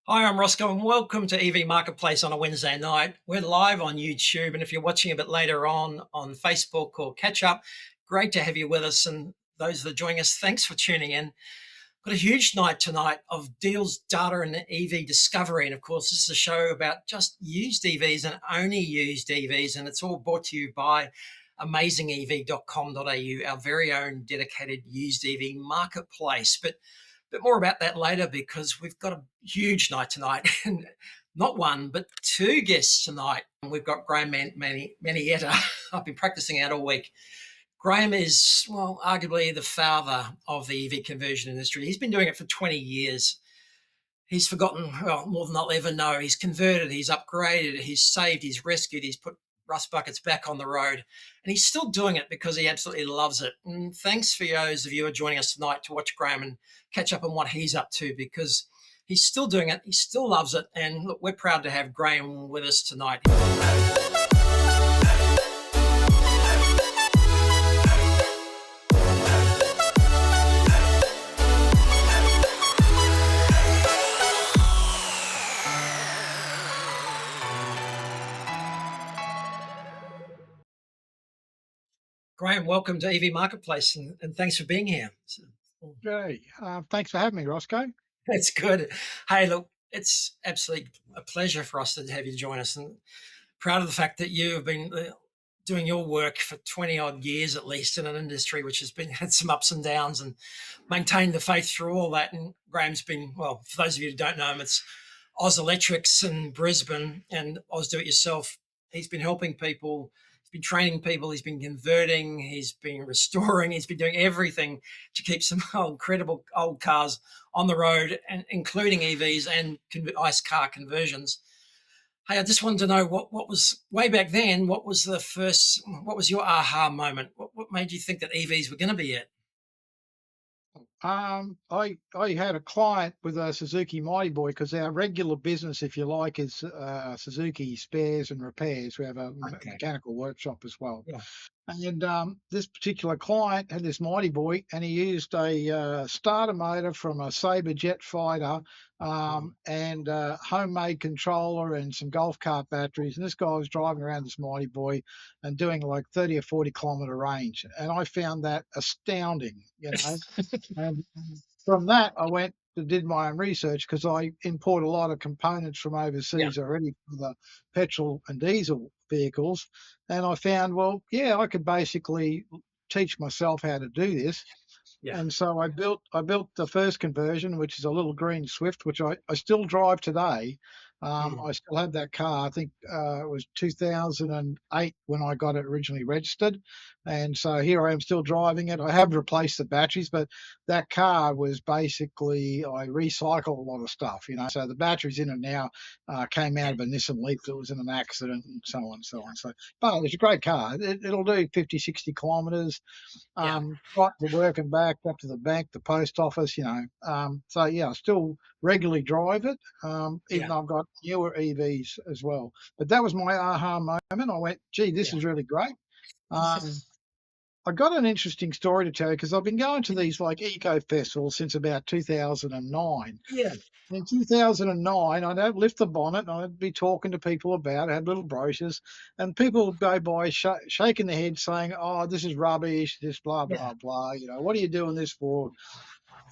Hi, I'm Rosco, and welcome to EV Marketplace on a Wednesday night. We're live on YouTube, and if you're watching a bit later on Facebook or catch up, great to have you with us. And those that are joining us, thanks for tuning in. Got a huge night tonight of deals, data, and EV discovery. And of course, this is a show about just used EVs and only used EVs, and it's all brought to you by amazingev.com.au, our very own dedicated used EV marketplace. But bit more about that later because we've got a huge night tonight. And not one, but two guests tonight. We've got Graeme Manietta. I've been practicing out all week. Graeme is, well, arguably the father of the EV conversion industry. He's been doing it for 20 years. He's forgotten, well, more than I'll ever know. He's converted, he's upgraded, he's saved, he's rescued, he's put rust buckets back on the road. And he's still doing it because he absolutely loves it. And thanks for those of you who are joining us tonight to watch Graeme and catch up on what he's up to, because he's still doing it, he still loves it. And look, we're proud to have Graeme with us tonight. Graeme, welcome to EV Marketplace, and thanks for being here. Okay, thanks for having me, Rosco. It's good. Hey, look, it's absolutely a pleasure for us to have you join us, and proud of the fact that you have been doing your work for 20 odd years at least in an industry which has been had some ups and downs, and maintained the faith through all that. And Graeme's been, well, for those of you who don't know him, it's Oz Electrics in Brisbane and Oz Do It Yourself. He's been helping people. He's been training people. He's been converting. He's been restoring. He's been doing everything to keep some incredible old cars on the road, and including EVs and ICE car conversions. Hey, I just wanted to know what was way back then. What was your aha moment? What made you think that EVs were going to be it? I had a client with a Suzuki Mighty Boy because our regular business, if you like, is Suzuki spares and repairs. We have a mechanical workshop as well. Yeah. And this particular client had this Mighty Boy, and he used a starter motor from a Sabre jet fighter and a homemade controller and some golf cart batteries. And this guy was driving around this Mighty Boy and doing like 30 or 40 kilometre range. And I found that astounding, And from that, I went and did my own research because I import a lot of components from overseas already for the petrol and diesel vehicles. And I found, well, yeah, I could basically teach myself how to do this. Yeah. And so I built the first conversion, which is a little green Swift, which I still drive today. I still have that car. I think it was 2008 when I got it originally registered. And so here I am still driving it. I have replaced the batteries, but that car was basically, I recycle a lot of stuff, So the batteries in it now came out of a Nissan Leaf that was in an accident and so on and so on. So, but it's a great car. It'll do 50, 60 kilometres, right to work and back, up to the bank, the post office, So, yeah, I still regularly drive it, even though I've got newer EVs as well. But that was my aha moment. I went, gee, this is really great. I got an interesting story to tell you because I've been going to these like eco festivals since about 2009. Yeah. In 2009, I'd lift the bonnet and I'd be talking to people about it, had little brochures, and people would go by shaking their head saying, oh, this is rubbish, this blah, blah, blah. What are you doing this for?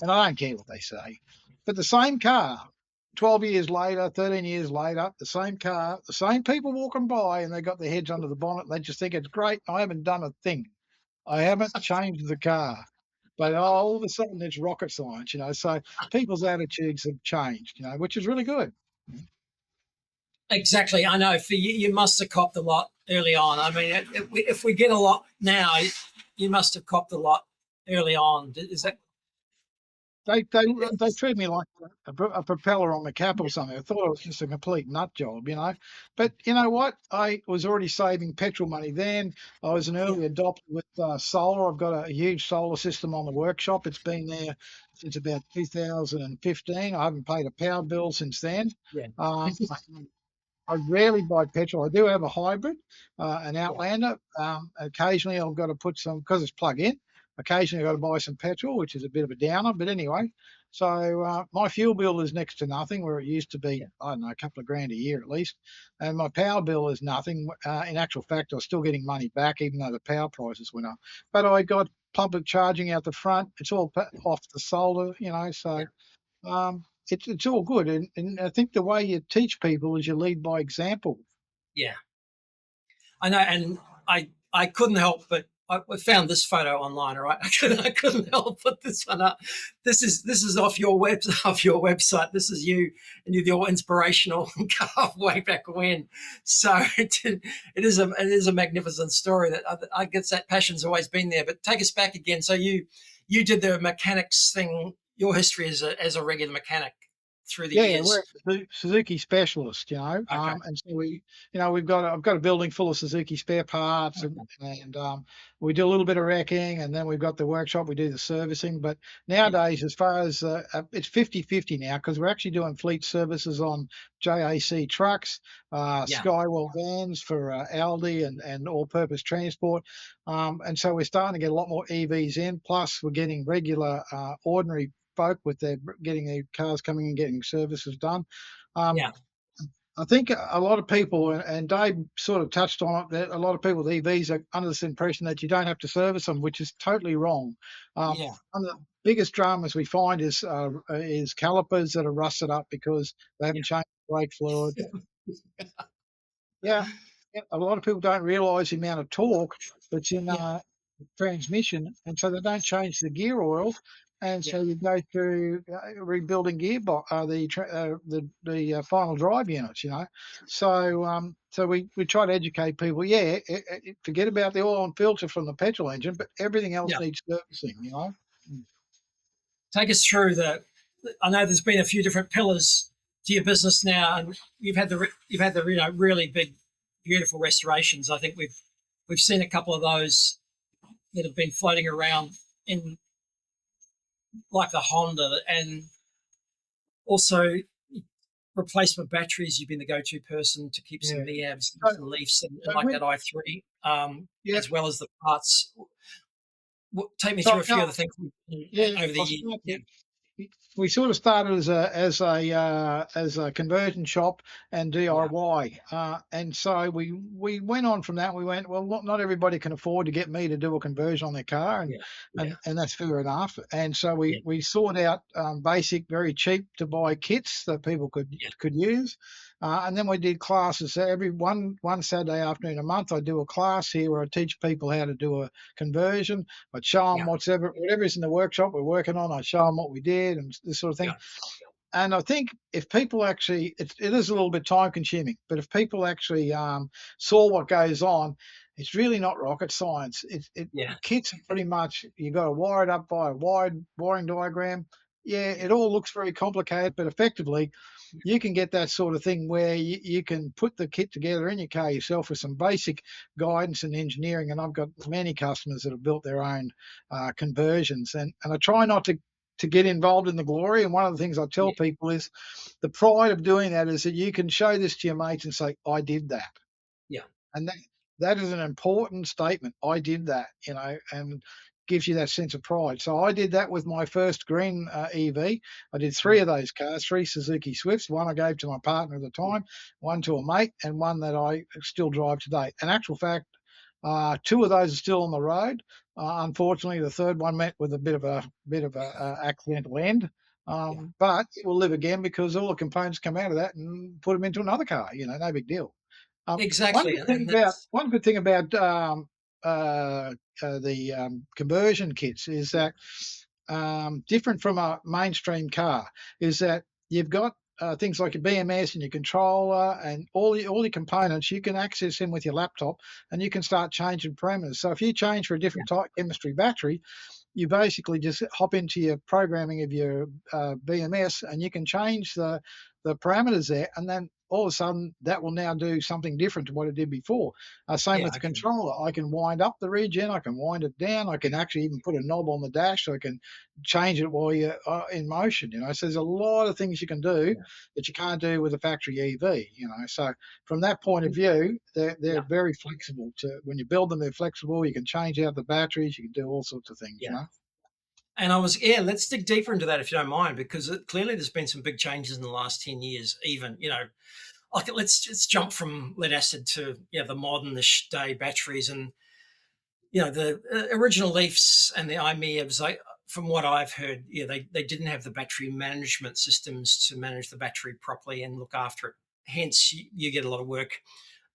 And I don't care what they say. But the same car, 12 years later, 13 years later, the same car, the same people walking by, and they got their heads under the bonnet. And they just think it's great. I haven't done a thing. I haven't changed the car. But all of a sudden it's rocket science, So people's attitudes have changed, which is really good. Exactly. I know for you must have copped a lot early on. I mean, if we get a lot now, you must have copped a lot early on. Is that? They treat me like a propeller on the cap or something. I thought it was just a complete nut job, But you know what? I was already saving petrol money then. I was an early adopter with solar. I've got a huge solar system on the workshop. It's been there since about 2015. I haven't paid a power bill since then. Yeah. I rarely buy petrol. I do have a hybrid, an Outlander. Occasionally I've got to put some, because it's plug-in, occasionally I've got to buy some petrol, which is a bit of a downer. But anyway, So my fuel bill is next to nothing, where it used to Yeah. be, I don't know, a couple of grand a year at least. And my power bill is nothing. In actual fact, I was still getting money back, even though the power prices went up. But I got public charging out the front. It's all off the solar, Yeah. so it's all good. And I think the way you teach people is you lead by example. Yeah. I know, and I couldn't help but I found this photo online. All right, I couldn't help put this one up. This is off your off your website. This is you and your inspirational calf way back when. So it is a magnificent story. That I guess that passion's always been there. But take us back again. So you did the mechanics thing. Your history as a regular mechanic through the Yeah, we're years. a Suzuki specialist, Okay. and so I've got a building full of Suzuki spare parts, and we do a little bit of wrecking, and then we've got the workshop. We do the servicing, but Yeah. nowadays, as far as it's 50-50 now, because we're actually doing fleet services on JAC trucks, Yeah. Skywell vans for Aldi and all-purpose transport, and so we're starting to get a lot more EVs in. Plus, we're getting regular ordinary folk with their getting their cars coming and getting services done. Um, Yeah. I think a lot of people, and Dave sort of touched on it, that a lot of people with EVs are under this impression that you don't have to service them, which is totally wrong. Yeah. One of the biggest dramas we find is calipers that are rusted up because they haven't changed brake fluid. Yeah. Yeah, yeah, a lot of people don't realise the amount of torque that's in Yeah. transmission, and so they don't change the gear oil, and Yeah. so you go through rebuilding gearbox, final drive units. So we try to educate people. Yeah, forget about the oil and filter from the petrol engine, but everything else Yeah. needs servicing. Mm. Take us through the. I know there's been a few different pillars to your business now, and you've had the really big, beautiful restorations. I think we've seen a couple of those that have been floating around in like the Honda, and also replacement batteries. You've been the go-to person to keep some Yeah. MEAVs and So, some Leafs and so like with that i3, yeah, as well as the parts. Take me so through a few of the things yeah, over the I'll years. start. Yeah. We sort of started as a conversion shop and Yeah. DIY, and so we went on from that. We went, well, not everybody can afford to get me to do a conversion on their car, and Yeah. Yeah. and and that's fair enough. And so Yeah. we sought out basic, very cheap to buy kits that people Yeah. could use. And then we did classes. So every one Saturday afternoon a month, I do a class here where I teach people how to do a conversion. I'd show them Yeah. whatever's in the workshop we're working on. I show them what we did and this sort of thing. Yeah. And I think if people actually, it is a little bit time consuming, but if people actually saw what goes on, it's really not rocket science. Yeah. Kits are pretty much, you got to wire it up by a wide wiring diagram. Yeah, Yeah. it all looks very complicated, but effectively, you can get that sort of thing where you can put the kit together in your car yourself with some basic guidance and engineering. And I've got many customers that have built their own conversions, and I try not to get involved in the glory. And one of the things I tell Yeah. people is the pride of doing that is that you can show this to your mates and say, I did that. Yeah. And that is an important statement. I did that, and gives you that sense of pride. So I did that with my first green EV. I did three Mm. of those cars, three Suzuki Swifts. One I gave to my partner at the time, one to a mate, and one that I still drive today. In actual fact, two of those are still on the road. Unfortunately, the third one met with a bit of a accidental end. Yeah. But it will live again because all the components come out of that and put them into another car. No big deal. One Exactly. good thing And about that's one good thing about the conversion kits is that different from a mainstream car is that you've got things like your BMS and your controller and all your components. You can access them with your laptop, and you can start changing parameters. So if you change for a yeah. different type chemistry battery, you basically just hop into your programming of your BMS, and you can change the parameters there, and then all of a sudden that will now do something different to what it did before. Same Yeah. with the Okay. controller. I can wind up the regen, I can wind it down, I can actually even put a knob on the dash so I can change it while you're in motion. So there's a lot of things you can do Yeah. that you can't do with a factory EV. So from that point of view, they're Yeah. very flexible. To when you build them, they're flexible. You can change out the batteries, you can do all sorts of things. Yeah. And let's dig deeper into that if you don't mind, because clearly there's been some big changes in the last 10 years, even, like let's jump from lead acid to the modern-ish day batteries. And the original Leafs and the i-mieves, from what I've heard, they didn't have the battery management systems to manage the battery properly and look after it. Hence, you get a lot of work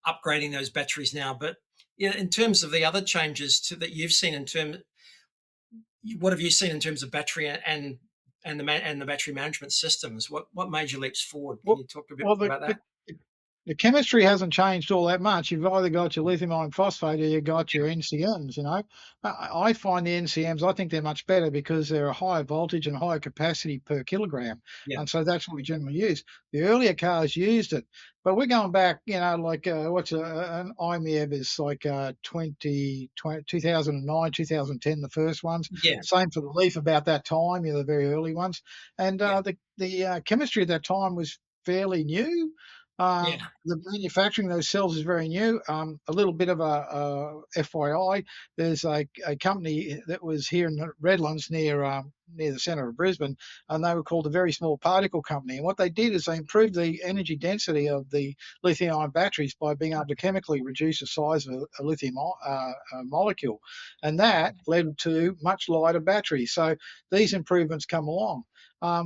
upgrading those batteries now. But in terms of the other changes that you've seen, what have you seen in terms of battery and the battery management systems? What major leaps forward? Can Well, you talk a bit well, more about that? the chemistry hasn't changed all that much. You've either got your lithium iron phosphate or you've got your NCMs. I find the NCMs, I think they're much better because they're a higher voltage and higher capacity per kilogram, Yeah, and so that's what we generally use. The earlier cars used it, but we're going back, like what's an i-miev is like 2009, 2010, the first ones. yeah, Same for the Leaf about that time, the very early ones, and yeah, the chemistry at that time was fairly new. yeah, The manufacturing of those cells is very new. A little bit of a FYI, there's a company that was here in the Redlands near the centre of Brisbane, and they were called the Very Small Particle Company. And what they did is they improved the energy density of the lithium-ion batteries by being able to chemically reduce the size of a lithium molecule, and that led to much lighter batteries. So these improvements come along.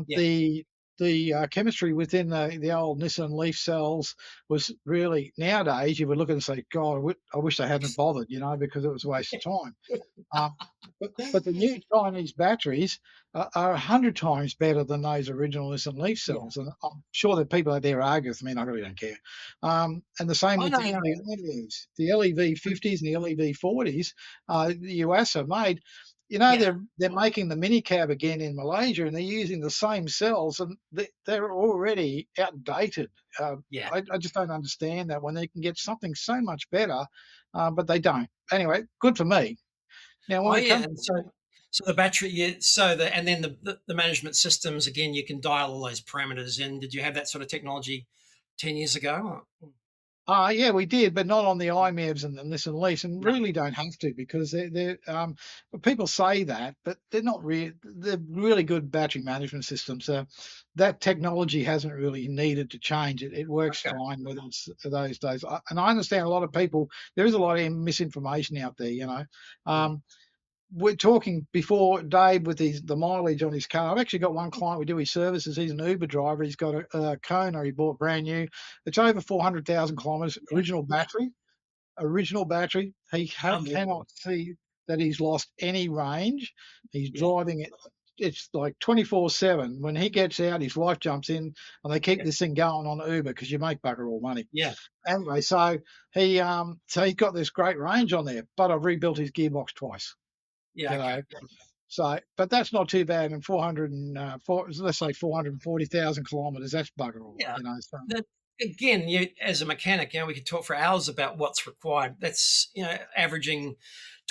yeah. The chemistry within the old Nissan Leaf cells was really, nowadays you would look at it and say, God, I wish they hadn't bothered, because it was a waste of time. Um, but the new Chinese batteries are 100 times better than those original Nissan Leaf Yeah. cells. And I'm sure that people out there argue with me, and I really don't care. And the same Oh with no, the no. LEVs. The LEV 50s and the LEV 40s, the US have made. Yeah, They're making the mini cab again in Malaysia, and they're using the same cells, and they're already outdated. yeah. I just don't understand that when they can get something so much better, but they don't. Anyway, good for me. Now, when Oh we yeah. come And so the battery, and then the management systems again, you can dial all those parameters in. Did you have that sort of technology 10 years ago? Yeah, we did, but not on the i-mieves and this and lease, and No. really don't have to because people say that, but they're not real. They're really good battery management systems. That technology hasn't really needed to change. It works Okay. fine with it's those days. And I understand a lot of people. There is a lot of misinformation out there. Mm. We're talking before Dave with the mileage on his car. I've actually got one client we do his services. He's an Uber driver. He's got a Kona he bought brand new. It's over 400,000 kilometres. Yeah. Original battery. He Unbelievable. cannot see that he's lost any range. He's Yeah. driving it. It's like 24/7. When he gets out, his wife jumps in, and they keep Yeah. this thing going on Uber because you make bugger all money. Yeah. Anyway, so he's got this great range on there, but I've rebuilt his gearbox twice. Yeah. You Okay. know, so, but that's not too bad. And 404, let's say 440,000 kilometres, that's bugger all, Yeah. So, That again, as a mechanic, we could talk for hours about what's required. That's averaging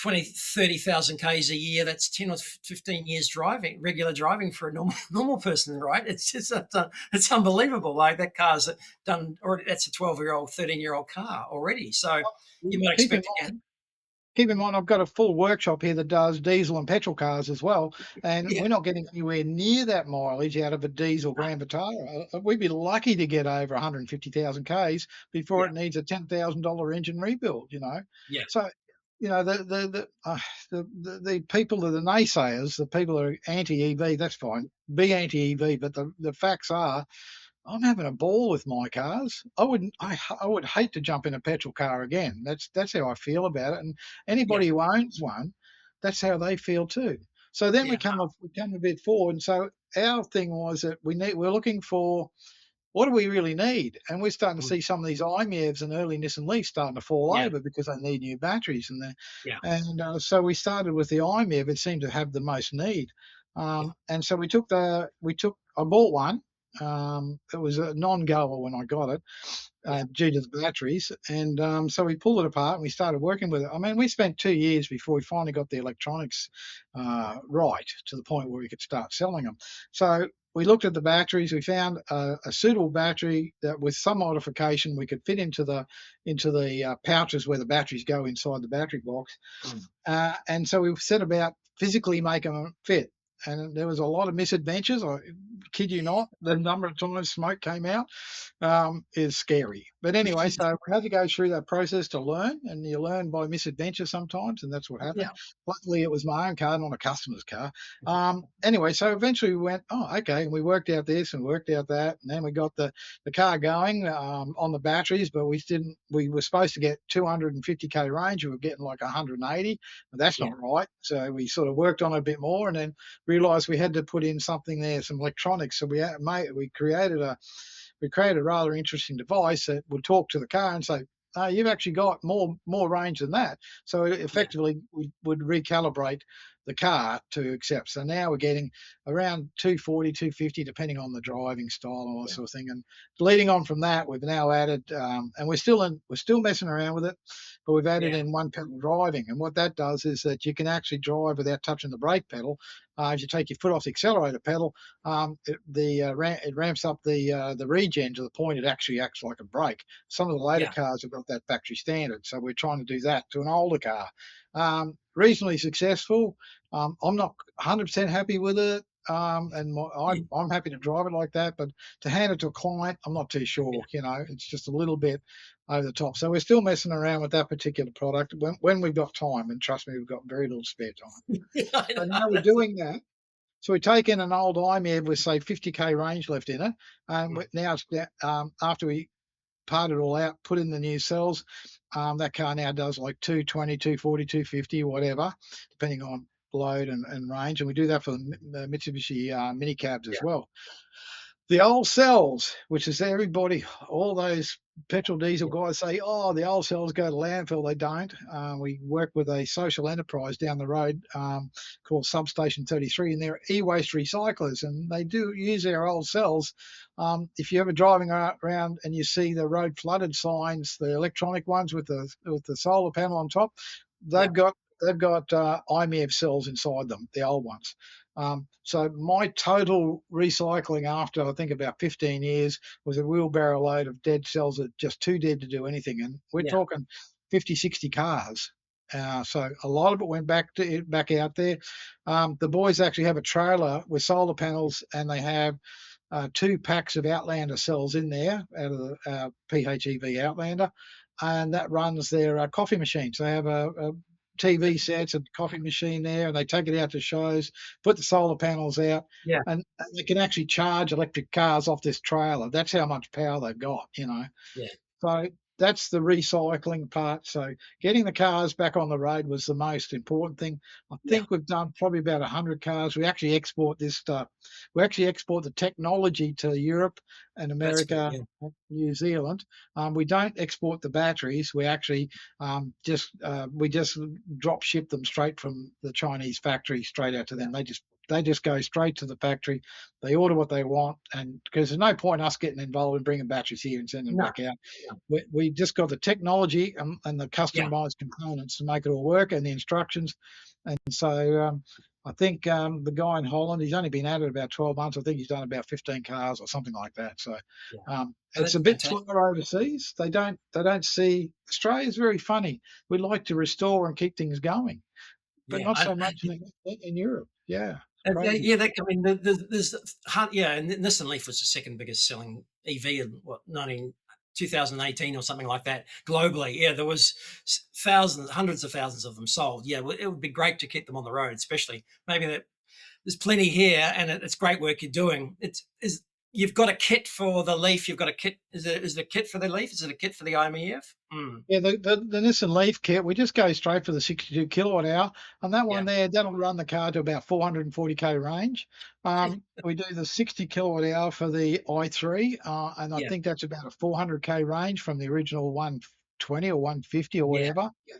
20, 30,000 k's a year. That's 10 or 15 years driving, regular driving for a normal person, right? It's unbelievable. Like that car's done already. That's a 12-year-old, 13-year-old car already. So you might keep in expect it. keep in mind, I've got a full workshop here that does diesel and petrol cars as well, and Yeah, we're not getting anywhere near that mileage out of a diesel Grand Vitara. We'd be lucky to get over 150,000 k's before yeah, it needs a $10,000 engine rebuild. yeah, So the people that are naysayers, the people that are anti-EV, that's fine. Be anti-EV, but the facts are I'm having a ball with my cars. I would hate to jump in a petrol car again. That's how I feel about it. And yeah, anybody who owns one, that's how they feel too. So then yeah, we come a bit forward. And so our thing was that we're looking for what do we really need? And we're starting to mm, see some of these i-mieves and early Nissan Leafs starting to fall yeah, over because they need new batteries. yeah, So we started with the i-miev. It seemed to have the most need. yeah, And so I bought one. It was a non-goer when I got it yeah, due to the batteries. And so we pulled it apart and we started working with it. I mean, we spent 2 years before we finally got the electronics right to the point where we could start selling them. So we looked at the batteries. We found a suitable battery that, with some modification, we could fit into the pouches where the batteries go inside the battery box. mm, And so we set about physically making them fit. and there was a lot of misadventures. I kid you not, the number of times smoke came out is scary. But anyway, so we had to go through that process to learn, and you learn by misadventure sometimes, and that's what happened. Yeah. Luckily, it was my own car, not a customer's car. Anyway, so eventually we went, oh, okay, and we worked out this and worked out that, and then we got the car going on the batteries, but we didn't. We were supposed to get 250k range. We were getting like 180, but that's Yeah. not right. So we sort of worked on it a bit more, and then realised we had to put in something there, some electronics. So we created a rather interesting device that would talk to the car and say, oh, you've actually got more range than that. So Yeah. effectively, we would recalibrate the car to accept. So now we're getting around 240, 250, depending on the driving style and all that Yeah. sort of thing. And leading on from that, we've now added, and we're still messing around with it, but we've added Yeah. in one pedal driving. And what that does is that you can actually drive without touching the brake pedal. If you take your foot off the accelerator pedal, it ramps up the regen to the point it actually acts like a brake. Some of the later Yeah. cars have got that factory standard, so we're trying to do that to an older car. Reasonably successful. I'm not 100% happy with it, and I'm happy to drive it like that, but to hand it to a client, I'm not too sure. It's just a little bit over the top. So we're still messing around with that particular product when we've got time, and trust me, we've got very little spare time. Yeah, I So know, now we're doing that. So we take in an old i-miev with say 50k range left in it, and now it's after we part it all out, put in the new cells. That car now does like 220, 240, 250, whatever, depending on load and range. And we do that for the Mitsubishi mini cabs as well. The old cells, which is everybody, all those petrol diesel guys say, oh, the old cells go to landfill. They don't. We work with a social enterprise down the road called Substation 33, and they're e-waste recyclers, and they do use their old cells. If you're ever driving around and you see the road flooded signs, the electronic ones with the solar panel on top, Yeah. they've got i-miev cells inside them, the old ones. So my total recycling after I think about 15 years was a wheelbarrow load of dead cells that just too dead to do anything. And we're Yeah. talking 50, 60 cars. So a lot of it went back out there. The boys actually have a trailer with solar panels, and they have 2 packs of Outlander cells in there out of the PHEV Outlander, and that runs their coffee machines. They have a TV sets, a coffee machine there, and they take it out to shows, put the solar panels out, Yeah. and they can actually charge electric cars off this trailer. That's how much power they've got. Yeah. So that's the recycling part. So getting the cars back on the road was the most important thing. I Yeah. think we've done probably about 100 cars. We actually export this stuff. We actually export the technology to Europe and That's good. America, Yeah. New Zealand. We don't export the batteries. We actually we just drop ship them straight from the Chinese factory straight out to them. They just go straight to the factory. They order what they want, and because there's no point us getting involved in bringing batteries here and sending them No. back out. No. We just got the technology and the Yeah. customized components to make it all work, and the instructions. And so I think the guy in Holland, he's only been at it about 12 months. I think he's done about 15 cars or something like that. So Yeah. it's That's a bit fantastic. slower overseas. They don't see Australia's very funny. We like to restore and keep things going, but Yeah. not so much in Europe. Yeah, crazy. Yeah, I mean, there's yeah, and Nissan Leaf was the second biggest selling EV in what 2018 or something like that globally. Yeah, there was thousands, hundreds of thousands of them sold. Yeah, well, it would be great to keep them on the road, especially maybe that there's plenty here, and it's great work you're doing. You've got a kit for the Leaf. You've got a kit. Is it a kit for the Leaf? Is it a kit for the i-miev? Mm. Yeah, the Nissan Leaf kit, we just go straight for the 62 kilowatt hour. And that Yeah. one there, that'll run the car to about 440k range. We do the 60 kilowatt hour for the i3, and I Yeah. think that's about a 400k range from the original 120 or 150 or Yeah. whatever. Yeah.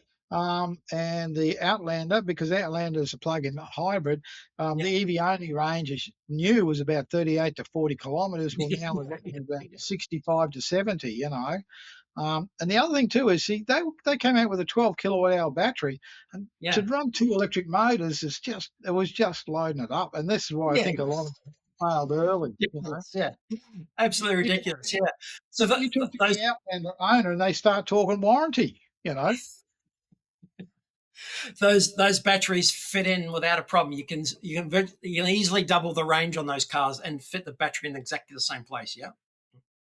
And the Outlander, because Outlander is a plug-in hybrid, Yeah. the EV only range is new was about 38 to 40 kilometres. Well, now we're looking at about 65 to 70. And the other thing too is, see, they came out with a 12 kilowatt hour battery, and to Yeah. run 2 electric motors it was just loading it up. And this is why I Yeah. think a lot of them failed early. Ridiculous. Yeah. Absolutely You, ridiculous. Yeah. So you talk to those the Outlander owner, and they start talking warranty. Those batteries fit in without a problem. You can easily double the range on those cars and fit the battery in exactly the same place. Yeah.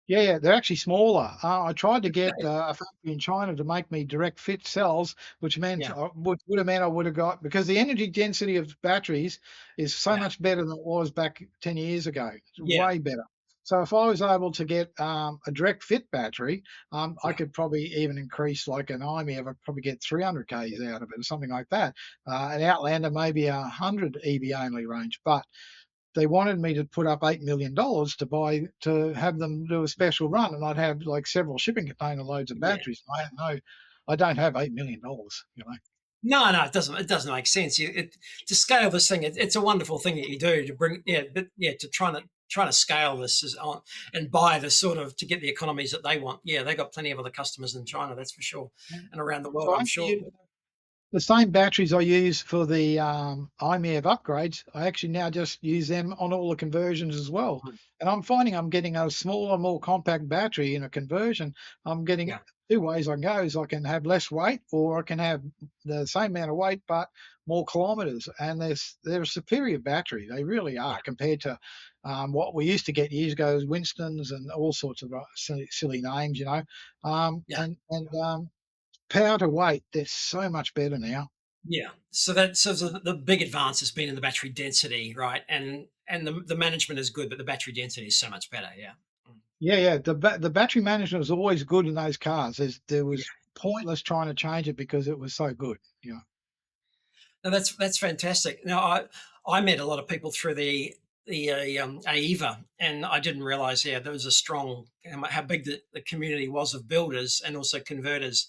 Yeah, yeah, they're actually smaller. I tried to get a factory in China to make me direct fit cells, which meant Yeah. would have meant I would have got, because the energy density of batteries is so Yeah. much better than it was back 10 years ago. It's Yeah. way better. So if I was able to get a direct fit battery, I Yeah. could probably even increase like an i-miev. I'd probably get 300 k's out of it or something like that. An Outlander maybe 100 EV only range, but they wanted me to put up $8 million to have them do a special run, and I'd have like several shipping container loads of Yeah. batteries. I don't have $8 million. You know. No, no, it doesn't. It doesn't make sense. To scale this thing, it's a wonderful thing that you do to bring, yeah, but yeah, to trying to scale this is on and buy the sort of to get the economies that they want. Yeah, they got plenty of other customers in China, that's for sure, and around the world, So I I'm actually sure. use the same batteries I use for the i-miev upgrades. I actually now just use them on all the conversions as well. Mm. And I'm finding I'm getting a smaller, more compact battery in a conversion. I'm getting Yeah, two ways I can go: is I can have less weight, or I can have the same amount of weight but more kilometers. And they're a superior battery. They really yeah, are, compared to what we used to get years ago, as Winston's and all sorts of silly names, you know. yeah. And power to weight, they're so much better now. Yeah. So the big advance has been in the battery density, right? And the management is good, but the battery density is so much better. Yeah. Mm. Yeah, yeah. The battery management was always good in those cars. There Yeah. was pointless trying to change it because it was so good. Yeah. No, that's fantastic. Now, I met a lot of people through the AEVA, and I didn't realize, yeah, there was a strong how big the community was of builders and also converters,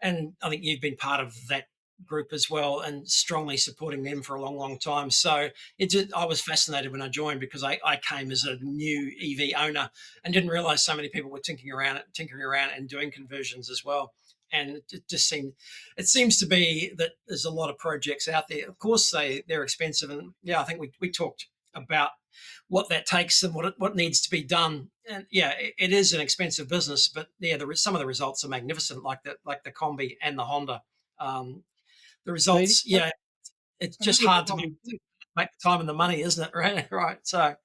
and I think you've been part of that group as well and strongly supporting them for a long, long time. So I was fascinated when I joined because I came as a new EV owner and didn't realize so many people were tinkering around and doing conversions as well. And it just seemed it seems to be that there's a lot of projects out there. Of course, they're expensive, and yeah, I think we talked about what that takes and what needs to be done. And yeah, it is an expensive business, but yeah, some of the results are magnificent, like the Combi and the Honda. Um, the See, results, yeah, it's just another hard to problem. make the time and the money, isn't it? Right, right. So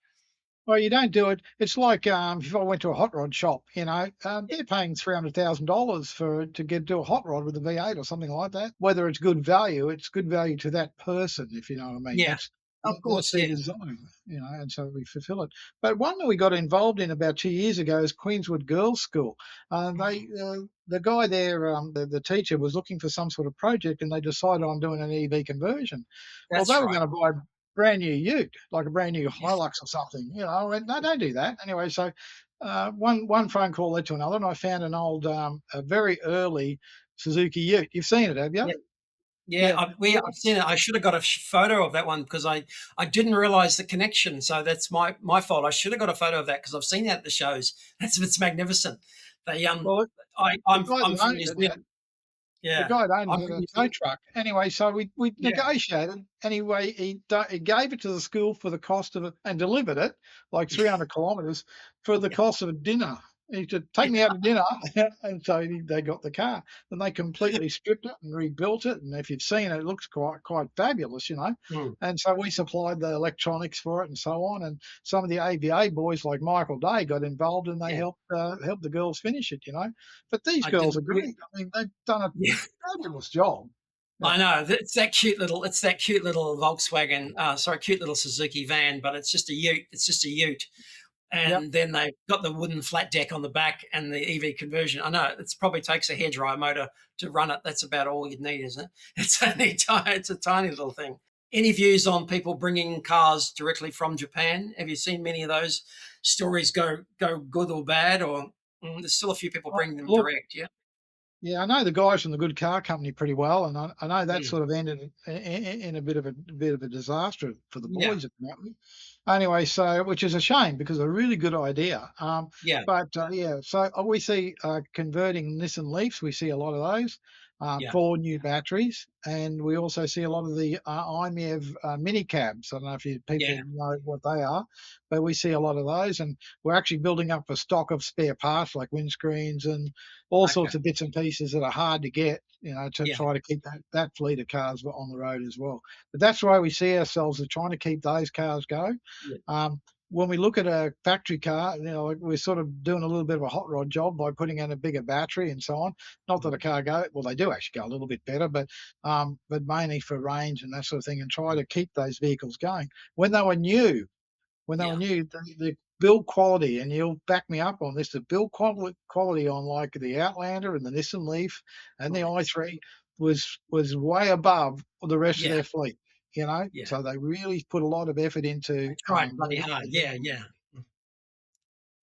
Well, you don't do it. It's like if I went to a hot rod shop, they're paying $300,000 to get do a hot rod with a V8 or something like that. Whether it's good value to that person, if you know what I mean. yeah, of That's course, their yeah, design, and so we fulfil it. But one that we got involved in about 2 years ago is Queenswood Girls' School. The guy there, the teacher, was looking for some sort of project, and they decided on doing an EV conversion. Well, they that's were right. going to buy a brand new Ute, like a brand new Hilux or something. I went, no, don't do that. Anyway, so one phone call led to another, and I found a very early Suzuki Ute. You've seen it, have you? Yeah. Yeah, Yeah. I've seen it. I should have got a photo of that one because I didn't realize the connection. So that's my fault. I should have got a photo of that because I've seen that at the shows. That's it's magnificent. They Well, the guy I'm that from owned New it, Zealand. the Yeah, guy that owned I'm it had from a New tow Zealand. truck. Anyway, so we Yeah, negotiated. Anyway, he gave it to the school for the cost of it, and delivered it like 300 kilometres for the yeah, cost of a dinner. He said, "Take me out to dinner," and so they got the car. Then they completely stripped it and rebuilt it. And if you've seen it, it looks quite fabulous. mm, And so we supplied the electronics for it and so on. And some of the AVA boys like Michael Day got involved, and they yeah. helped the girls finish it. But these I girls didn't. are great. I mean, they've done a Yeah, fabulous job. Yeah. I know. It's that cute little Volkswagen. Sorry, cute little Suzuki van, but it's just a Ute. It's just a Ute. Yep. And then they've got the wooden flat deck on the back and the EV conversion. I know it probably takes a hairdryer motor to run it. That's about all you'd need, isn't it? It's a tiny little thing. Any views on people bringing cars directly from Japan? Have you seen many of those stories go good or bad, or there's still a few people Oh, bringing them look, direct? Yeah, yeah, I know the guys from the Good Car Company pretty well, and I know that mm, sort of ended in a bit of a disaster for the yeah, boys apparently. Anyway, so which is a shame because a really good idea. yeah, But yeah, so we see converting Nissan Leafs. We see a lot of those. Yeah. 4 new batteries, and we also see a lot of the i-miev mini cabs. I don't know if people Yeah. know what they are, but we see a lot of those, and we're actually building up a stock of spare parts like windscreens and all Okay. sorts of bits and pieces that are hard to get, to Yeah. try to keep that fleet of cars on the road as well. But that's why we see ourselves as trying to keep those cars going. Yeah. When we look at a factory car, like we're sort of doing a little bit of a hot rod job by putting in a bigger battery and so on. Not that a car well, they do actually go a little bit better, but mainly for range and that sort of thing, and try to keep those vehicles going. When they were new, Yeah. the build quality, and you'll back me up on this, the build quality on like the Outlander and the Nissan Leaf and the i3 was way above the rest of Yeah. their fleet. Yeah. So they really put a lot of effort into Tried bloody their hard. Yeah. Yeah.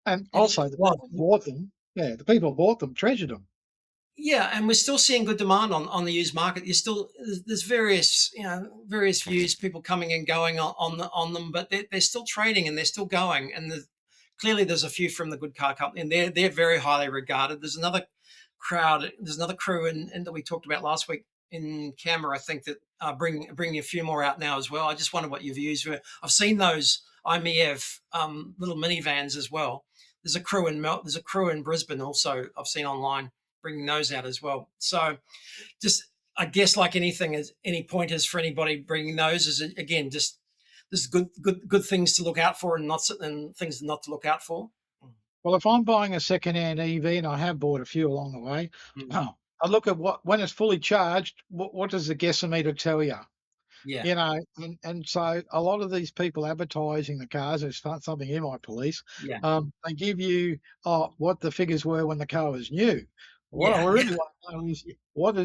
and And also the people who bought them. Yeah, the people who bought them treasured them. yeah, and we're still seeing good demand on the used market. You're still there's various various views, people coming and going on them, but they're still trading and they're still going. And clearly there's a few from the Good Car Company, and they're very highly regarded. There's another crew and that we talked about last week in Canberra. I think that bringing a few more out now as well. I just wonder what your views were. I've seen those i-miev little minivans as well. There's a crew in Brisbane also. I've seen online bringing those out as well. So just I guess like anything, as any pointers for anybody bringing those is again just there's good things to look out for and things not to look out for. Well, if I'm buying a second-hand EV, and I have bought a few along the way, Mm. I look at when it's fully charged. What does the guessometer tell you? Yeah, And so a lot of these people advertising the cars, it's something in my police, yeah, they give you what the figures were when the car was new. What I yeah, really yeah, want to know is what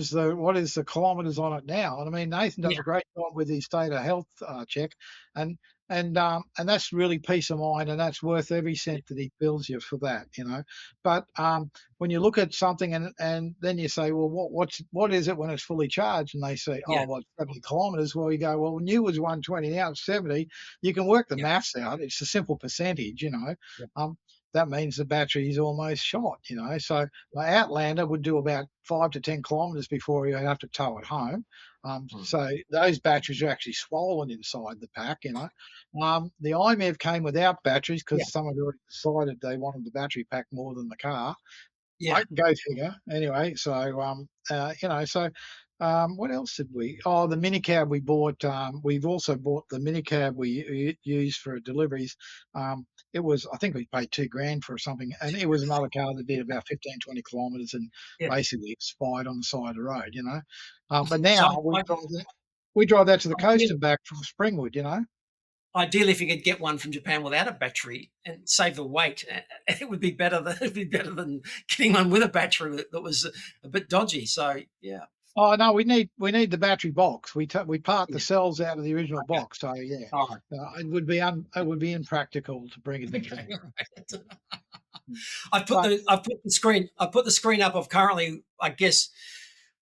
is the kilometres on it now? And I mean, Nathan does yeah, a great job with his state of health check, and and that's really peace of mind, and that's worth every cent that he bills you for that. But when you look at something and then you say, well, what is it when it's fully charged? And they say, yeah, oh, well, 70 kilometres. Well, you go, well, new was 120, now it's 70. You can work the yeah, maths out. It's a simple percentage. yeah. That means the battery is almost shot. So my Outlander would do about 5 to 10 kilometres before you have to tow it home. Mm. So those batteries are actually swollen inside the pack. The i-miev came without batteries Yeah, because someone had already decided they wanted the battery pack more than the car. yeah, I can go figure. Anyway, what else did we? Oh, the minicab we bought. We've also bought the minicab we use for deliveries. It was, I think we paid 2 grand for something, and it was another car that did about 15, 20 kilometres and yeah. basically expired on the side of the road. But So now we drive that to the coast ideally, and back from Springwood. ideally, if you could get one from Japan without a battery and save the weight, it would be better than getting one with a battery that was a bit dodgy. So yeah, Oh no, we need the battery box. We part the yeah, cells out of the original okay, box. So yeah, all right. it would be impractical to bring it in Okay, Japan. all right. Mm. But I put the screen up of currently, I guess,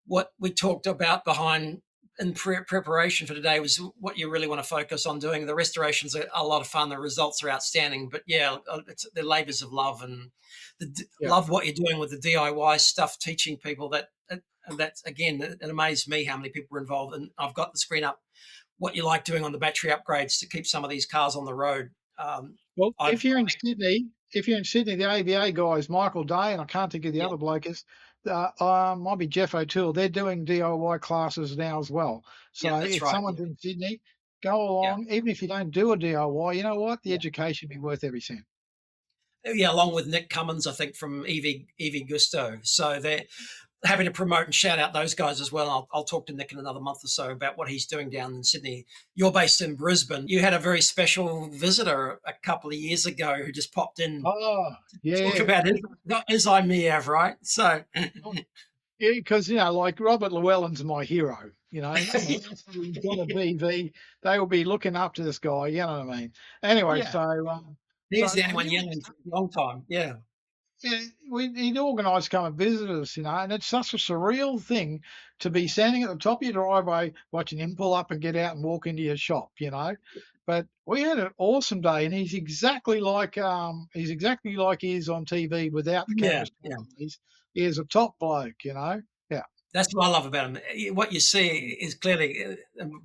what we talked about behind in preparation for today was what you really want to focus on doing. The restorations are a lot of fun. The results are outstanding, but yeah, they're labors of love and yeah, love what you're doing with the DIY stuff, teaching people that. And that's again, it amazed me how many people were involved. And I've got the screen up. What you like doing on the battery upgrades to keep some of these cars on the road. well, I've if you're in Sydney, the AVA guys, Michael Day, and I can't think of the yeah, other bloke is, might be Jeff O'Toole. They're doing DIY classes now as well. yeah, So that's if right. someone's in Sydney, go Yeah, along. Even if you don't do a DIY, you know what? The yeah. education be worth every cent. Yeah, along with Nick Cummins, I think from EV Gusto. So they're happy to promote and shout out those guys as well. I'll talk to Nick in another month or so about what he's doing down in Sydney. You're based in Brisbane. You had a very special visitor a couple of years ago who just popped in Oh, to talk yeah. about his i-miev, right? So Yeah, because like Robert Llewellyn's my hero. He's got a BV. They will be looking up to this guy. You know what I mean? Anyway, yeah, he's so the only one he young in a long time. Yeah, yeah, he'd organised to come and visit us, and it's such a surreal thing to be standing at the top of your driveway watching him pull up and get out and walk into your shop. But we had an awesome day, and he's exactly like he is on TV without the yeah, cameras. yeah. He is a top bloke. Yeah. That's what I love about him. What you see is clearly,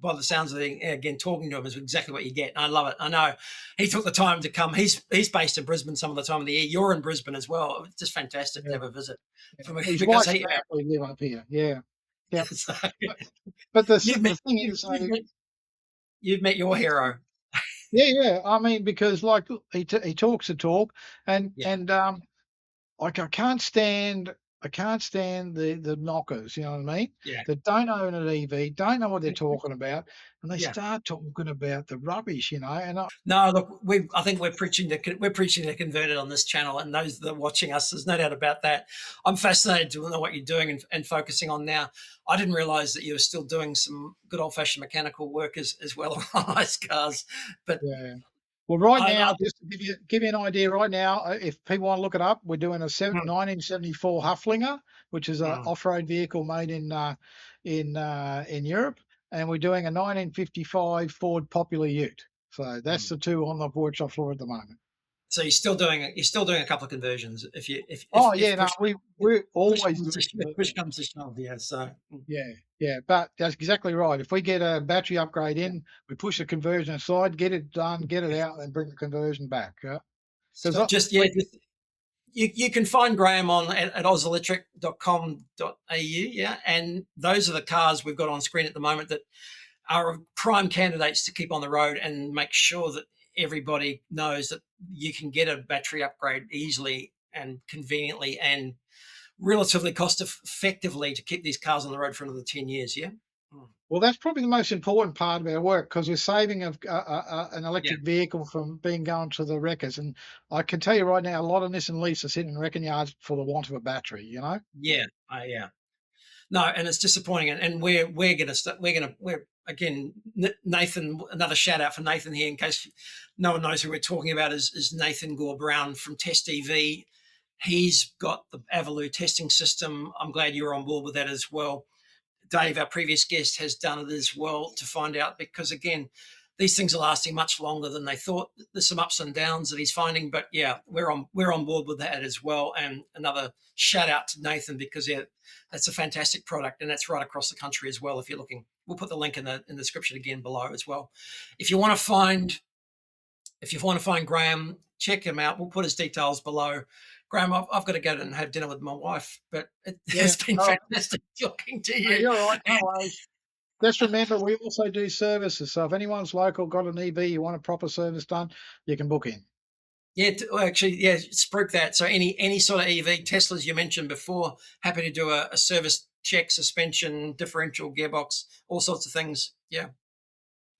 by the sounds of it, again, talking to him is exactly what you get. And I love it. I know he took the time to come. He's based in Brisbane some of the time of the year. You're in Brisbane as well. It's just fantastic to Yeah, have a visit yeah. for me His because wife's he. family live up here. Yeah, yeah. So, But, but you've the met thing is, you've met your hero. yeah, yeah. I mean, because like he talks the talk, Yeah, and like I can't stand the knockers. You know what I mean? yeah, That don't own an EV, don't know what they're talking about, and they yeah. start talking about the rubbish. You know, and No, look, I think we're preaching to converted on this channel, and those that are watching us, there's no doubt about that. I'm fascinated to know what you're doing and focusing on now. I didn't realise that you were still doing some good old fashioned mechanical work as well on ice cars, but yeah. Well, right I now, love. just to give you an idea, right now, if people want to look it up, we're doing a Mm, 1974 Hufflinger, which is a mm, off-road vehicle made in Europe, and we're doing a 1955 Ford Popular Ute. So that's mm. the two on the workshop floor at the moment. So you're still doing a couple of conversions if you Oh yeah, if no, push we're push always comes to doing if push comes to shove, yeah. So yeah, yeah, but that's exactly right. If we get a battery upgrade yeah. in, we push the conversion aside, get it done, get it out, and bring the conversion back. Yeah, because So just yeah, just you can find Graeme on at auselectric.com.au, yeah, and those are the cars we've got on screen at the moment that are prime candidates to keep on the road and make sure that everybody knows that you can get a battery upgrade easily and conveniently and relatively cost effectively to keep these cars on the road for another 10 years, yeah. Mm. well, that's probably the most important part of our work because we're saving an Yeah, electric vehicle from being going to the wreckers. And I can tell you right now, a lot of Nissan Leafs are sitting in wrecking yards for the want of a battery. You know? yeah, yeah. No, and it's disappointing. And we're going to start. We're again Nathan. Another shout out for Nathan here, in case no one knows who we're talking about. Is Nathan Gore Brown from Test EV. He's got the Avaloo testing system. I'm glad you're on board with that as well. Dave, our previous guest, has done it as well to find out because again, these things are lasting much longer than they thought. There's some ups and downs that he's finding, but yeah, we're on board with that as well. And another shout out to Nathan because yeah, that's a fantastic product and that's right across the country as well. If you're looking, we'll put the link in the description again below as well. If you want to find Graeme, check him out. We'll put his details below. Graeme, I've got to go and have dinner with my wife, but it Yeah. has been All right. fantastic talking to No, you. you're all right. No worries. Just remember, we also do services. So if anyone's local, got an EV, you want a proper service done, you can book in. Yeah, well, actually, yeah, spruik that. So any sort of EV, Teslas you mentioned before, happy to do a service check, suspension, differential, gearbox, all sorts of things. Yeah,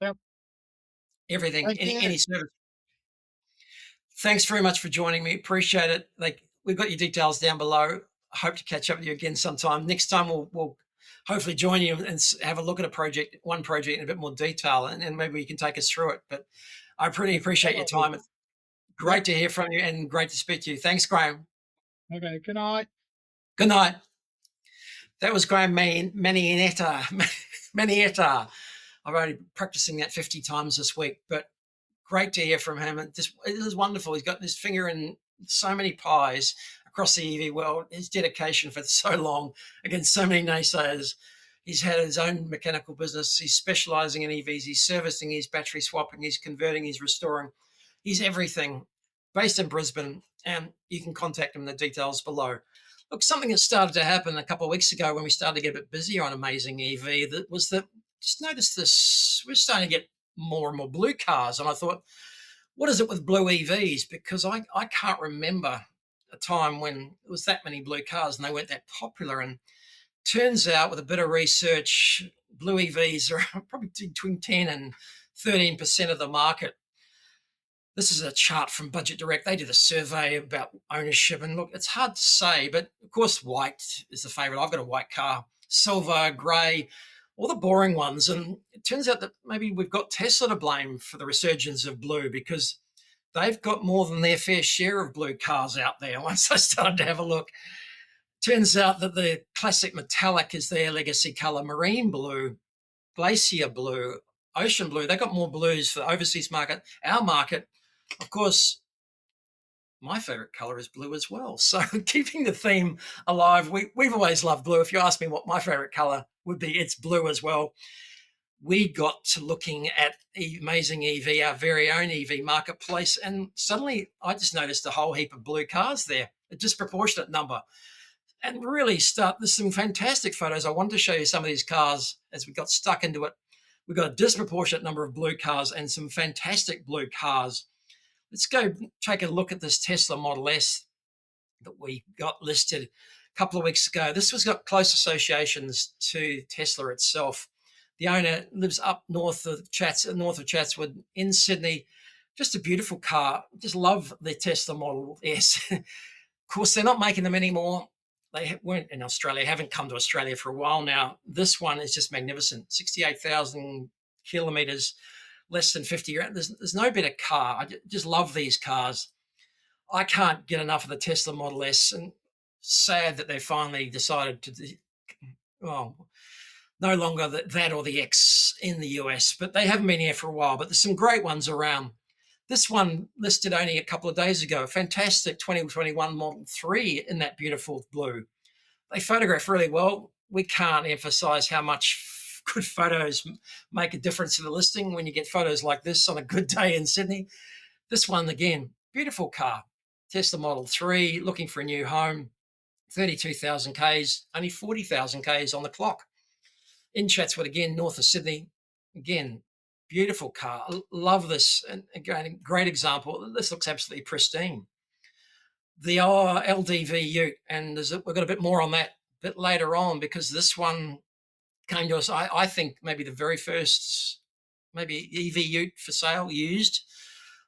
Yep. everything, Thank you. any service. Thanks very much for joining me. Appreciate it. Like we've got your details down below. I hope to catch up with you again sometime. Next time we'll hopefully join you and have a look at one project in a bit more detail, and maybe you can take us through it. But I pretty appreciate your Definitely. time. It's Yep. great to hear from you and great to speak to you. Thanks, Graeme. Okay. Good night. Good night. That was Graeme Manietta. Manietta. I've only practicing that 50 times this week, but great to hear from him. It is wonderful. He's got his finger in so many pies across the EV world. His dedication for so long against so many naysayers. He's had his own mechanical business. He's specializing in EVs. He's servicing, he's battery swapping, he's converting, he's restoring. He's everything. Based in Brisbane, and you can contact him. The details below. Look, something that started to happen a couple of weeks ago when we started to get a bit busier on Amazing EV. That was that. Just noticed this. We're starting to get more and more blue cars, and I thought, what is it with blue EVs? Because I can't remember a time when there was that many blue cars and they weren't that popular. And turns out, with a bit of research, blue EVs are probably between 10 and 13% of the market. This is a chart from Budget Direct. They did a survey about ownership, and look, it's hard to say, but of course, white is the favorite. I've got a white car, silver, grey, all the boring ones. And it turns out that maybe we've got Tesla to blame for the resurgence of blue because they've got more than their fair share of blue cars out there. Once I started to have a look, turns out that the classic metallic is their legacy color, marine blue, glacier blue, ocean blue. They've got more blues for the overseas market. Our market, of course, my favorite color is blue as well. So keeping the theme alive, we've always loved blue. If you ask me what my favorite color would be, it's blue as well. We got to looking at Amazing EV, our very own EV marketplace, and suddenly I just noticed a whole heap of blue cars there, a disproportionate number. And really there's some fantastic photos. I wanted to show you some of these cars as we got stuck into it. We've got a disproportionate number of blue cars and some fantastic blue cars. Let's go take a look at this Tesla Model S that we got listed a couple of weeks ago. This has got close associations to Tesla itself. The owner lives up north of Chatswood in Sydney. Just a beautiful car. Just love the Tesla Model S. Of course, they're not making them anymore. They weren't in Australia, haven't come to Australia for a while now. This one is just magnificent. 68,000 kilometers, less than 50 grand. There's no better car. I just love these cars. I can't get enough of the Tesla Model S, and sad that they finally decided to, well, no longer that or the X in the US, but they haven't been here for a while. But there's some great ones around. This one listed only a couple of days ago, fantastic 2021 Model 3 in that beautiful blue. They photograph really well. We can't emphasize how much good photos make a difference to the listing when you get photos like this on a good day in Sydney. This one, again, beautiful car. Tesla Model 3, looking for a new home, 32,000 Ks, only 40,000 Ks on the clock. In Chatswood, again, north of Sydney, again, beautiful car. Love this. And again, great example. This looks absolutely pristine. The LDV Ute, and we've got a bit more on that a bit later on, because this one came to us, I think, maybe the very first, maybe EV Ute for sale, used.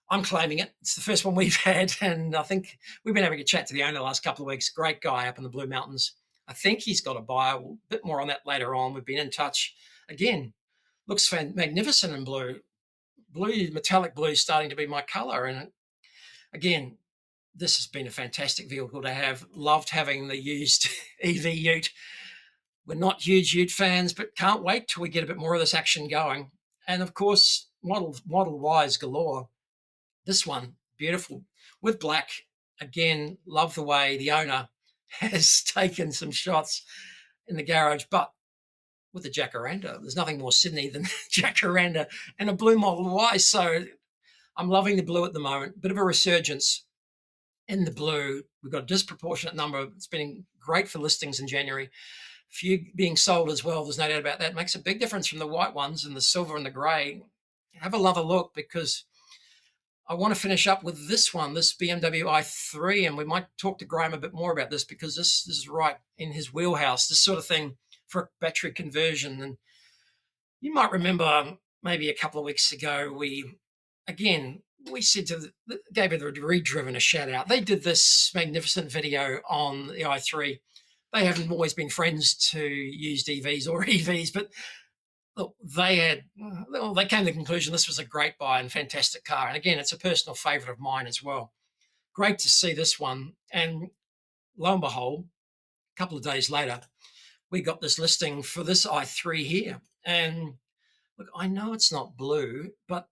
I'm claiming it. It's the first one we've had, and I think we've been having a chat to the owner the last couple of weeks. Great guy up in the Blue Mountains. I think he's got a buyer. A bit more on that later on. We've been in touch. Again, looks magnificent in blue. Blue, metallic blue, starting to be my color. And again, this has been a fantastic vehicle to have. Loved having the used EV Ute. We're not huge Ute fans, but can't wait till we get a bit more of this action going. And of course, Model Ys galore. This one, beautiful, with black. Again, love the way the owner has taken some shots in the garage, but with the jacaranda. There's nothing more Sydney than jacaranda and a blue Model Y. So I'm loving the blue at the moment. Bit of a resurgence in the blue. We've got a disproportionate number. It's been great for listings in January. Few being sold as well. There's no doubt about that. It makes a big difference from the white ones and the silver and the grey. Have another look, because I want to finish up with this one, this BMW i3, and we might talk to Graeme a bit more about this, because this is right in his wheelhouse, this sort of thing for a battery conversion. And you might remember maybe a couple of weeks ago, we said gave the Redriven a shout out. They did this magnificent video on the i3. They haven't always been friends to used EVs or EVs, but look, they came to the conclusion this was a great buy and fantastic car. And again, it's a personal favourite of mine as well. Great to see this one. And lo and behold, a couple of days later, we got this listing for this i3 here. And look, I know it's not blue, but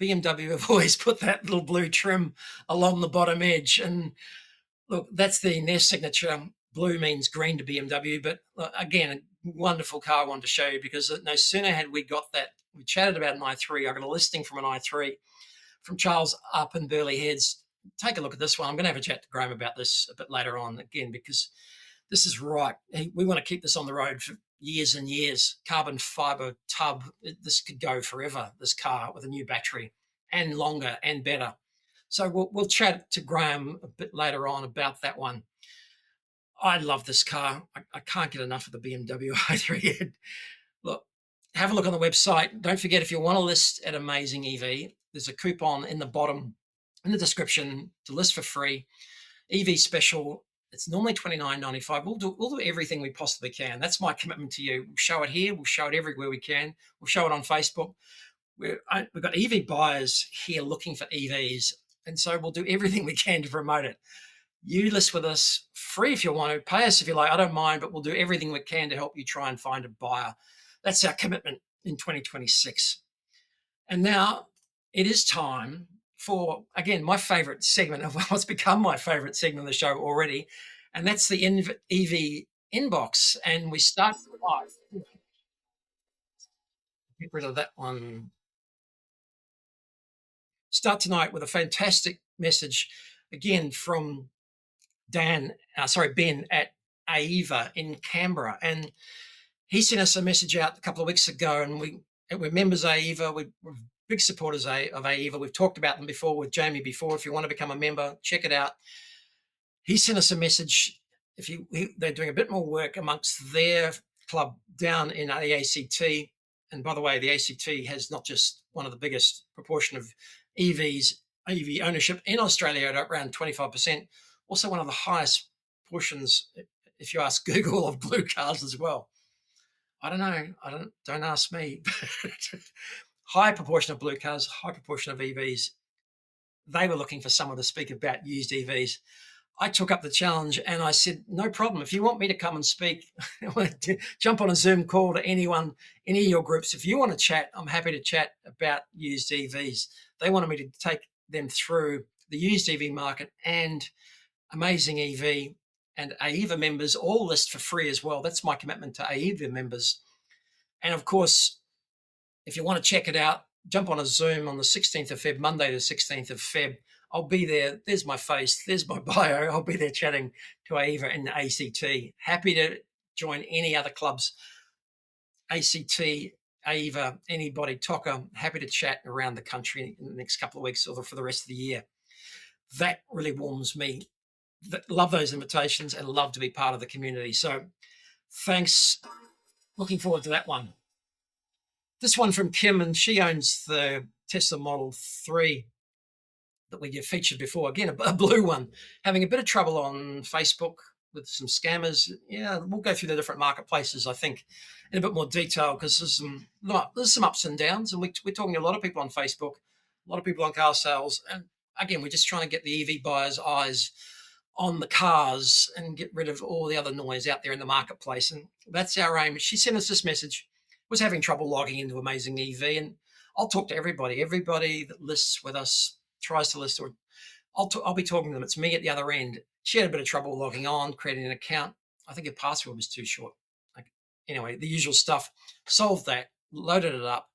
BMW have always put that little blue trim along the bottom edge. And look, that's their signature. Blue means green to BMW, but again, a wonderful car I wanted to show you, because no sooner had we got that, we chatted about an i3. I got a listing from an i3 from Charles up in Burleigh Heads. Take a look at this one. I'm going to have a chat to Graeme about this a bit later on, again, because this is right. We want to keep this on the road for years and years. Carbon fiber tub. This could go forever, this car, with a new battery, and longer and better. So we'll chat to Graeme a bit later on about that one. I love this car. I can't get enough of the BMW i3. Look, have a look on the website. Don't forget, if you want to list at Amazing EV, there's a coupon in the bottom in the description to list for free. EV special. It's normally $29.95. We'll do everything we possibly can. That's my commitment to you. We'll show it here. We'll show it everywhere we can. We'll show it on Facebook. We've got EV buyers here looking for EVs, and so we'll do everything we can to promote it. You list with us free if you want to, pay us if you like, I don't mind, but we'll do everything we can to help you try and find a buyer. That's our commitment in 2026. And now it is time for, again, my favorite segment of what's become my favorite segment of the show already, and that's the EV inbox. And we start live. Get rid of that one. Start tonight with a fantastic message, again, from Ben at AEVA in Canberra. And he sent us a message out a couple of weeks ago, and we're members of AEVA. We're big supporters of AEVA. We've talked about them before with Jamie before. If you want to become a member, check it out. He sent us a message. They're doing a bit more work amongst their club down in the ACT. And by the way, the ACT has not just one of the biggest proportion of EV ownership in Australia at around 25%, also one of the highest portions, if you ask Google, of blue cars as well. I don't know. Don't ask me. High proportion of blue cars, high proportion of EVs. They were looking for someone to speak about used EVs. I took up the challenge and I said, no problem. If you want me to come and speak, jump on a Zoom call to any of your groups. If you want to chat, I'm happy to chat about used EVs. They wanted me to take them through the used EV market and Amazing EV and AEVA members all list for free as well. That's my commitment to AEVA members. And of course, if you want to check it out, jump on a Zoom on the 16th of Feb, Monday the 16th of Feb. I'll be there. There's my face. There's my bio. I'll be there chatting to AEVA and ACT. Happy to join any other clubs, ACT, AEVA, anybody, TOCA. Happy to chat around the country in the next couple of weeks or for the rest of the year. That really warms me. Love those invitations and love to be part of the community. So thanks. Looking forward to that one. This one from Kim, and she owns the Tesla Model 3 that we get featured before. Again, a blue one, having a bit of trouble on Facebook with some scammers. Yeah, we'll go through the different marketplaces, I think, in a bit more detail, because there's some ups and downs, and we're talking to a lot of people on Facebook, a lot of people on car sales, and again, we're just trying to get the EV buyers' eyes on the cars and get rid of all the other noise out there in the marketplace, and that's our aim. She sent us this message, was having trouble logging into Amazing EV, and I'll talk to everybody that lists with us, tries to list, or I'll be talking to them. It's me at the other end. She had a bit of trouble logging on, creating an account. I think her password was too short. Anyway, the usual stuff. Solved that, loaded it up,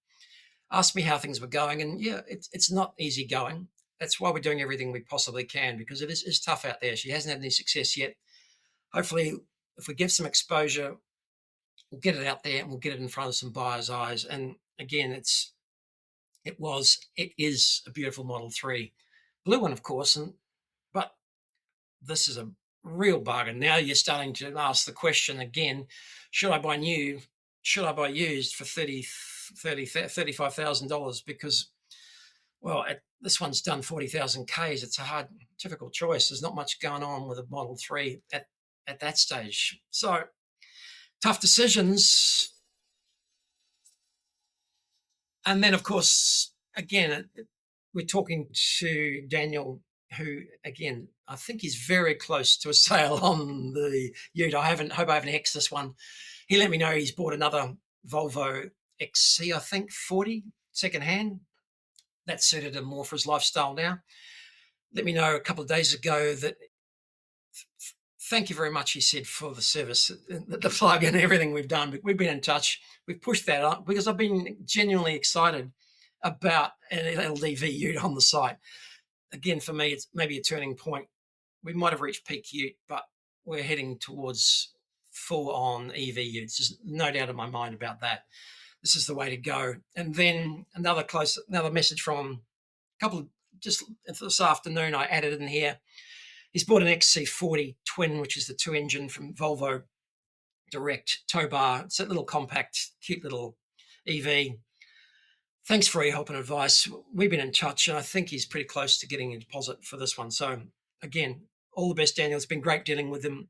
asked me how things were going, and yeah, it's not easy going. That's why we're doing everything we possibly can, because it is tough out there. She hasn't had any success yet. Hopefully, if we give some exposure, we'll get it out there and we'll get it in front of some buyers' eyes. And again, it is a beautiful Model 3. Blue one, of course, but this is a real bargain. Now you're starting to ask the question again, should I buy new? Should I buy used for $35,000? Because, well, this one's done 40,000 Ks. It's a difficult choice. There's not much going on with a Model 3 at that stage. So tough decisions. And then, of course, again, we're talking to Daniel, who, again, I think he's very close to a sale on the Ute. hope I haven't hexed this one. He let me know he's bought another Volvo XC, I think, 40 secondhand. That suited him more for his lifestyle now. Let me know a couple of days ago that thank you very much, he said, for the service, the plug and everything we've done. We've been in touch. We've pushed that up because I've been genuinely excited about an LDV ute on the site. Again, for me, it's maybe a turning point. We might have reached peak ute, but we're heading towards full-on EV utes. There's no doubt in my mind about that. This is the way to go. And then another message from a couple of, just this afternoon, I added in here. He's bought an XC40 twin, which is the 2-engine from Volvo Direct tow bar. It's a little compact, cute little EV. Thanks for your help and advice. We've been in touch, and I think he's pretty close to getting a deposit for this one. So again, all the best, Daniel. It's been great dealing with him.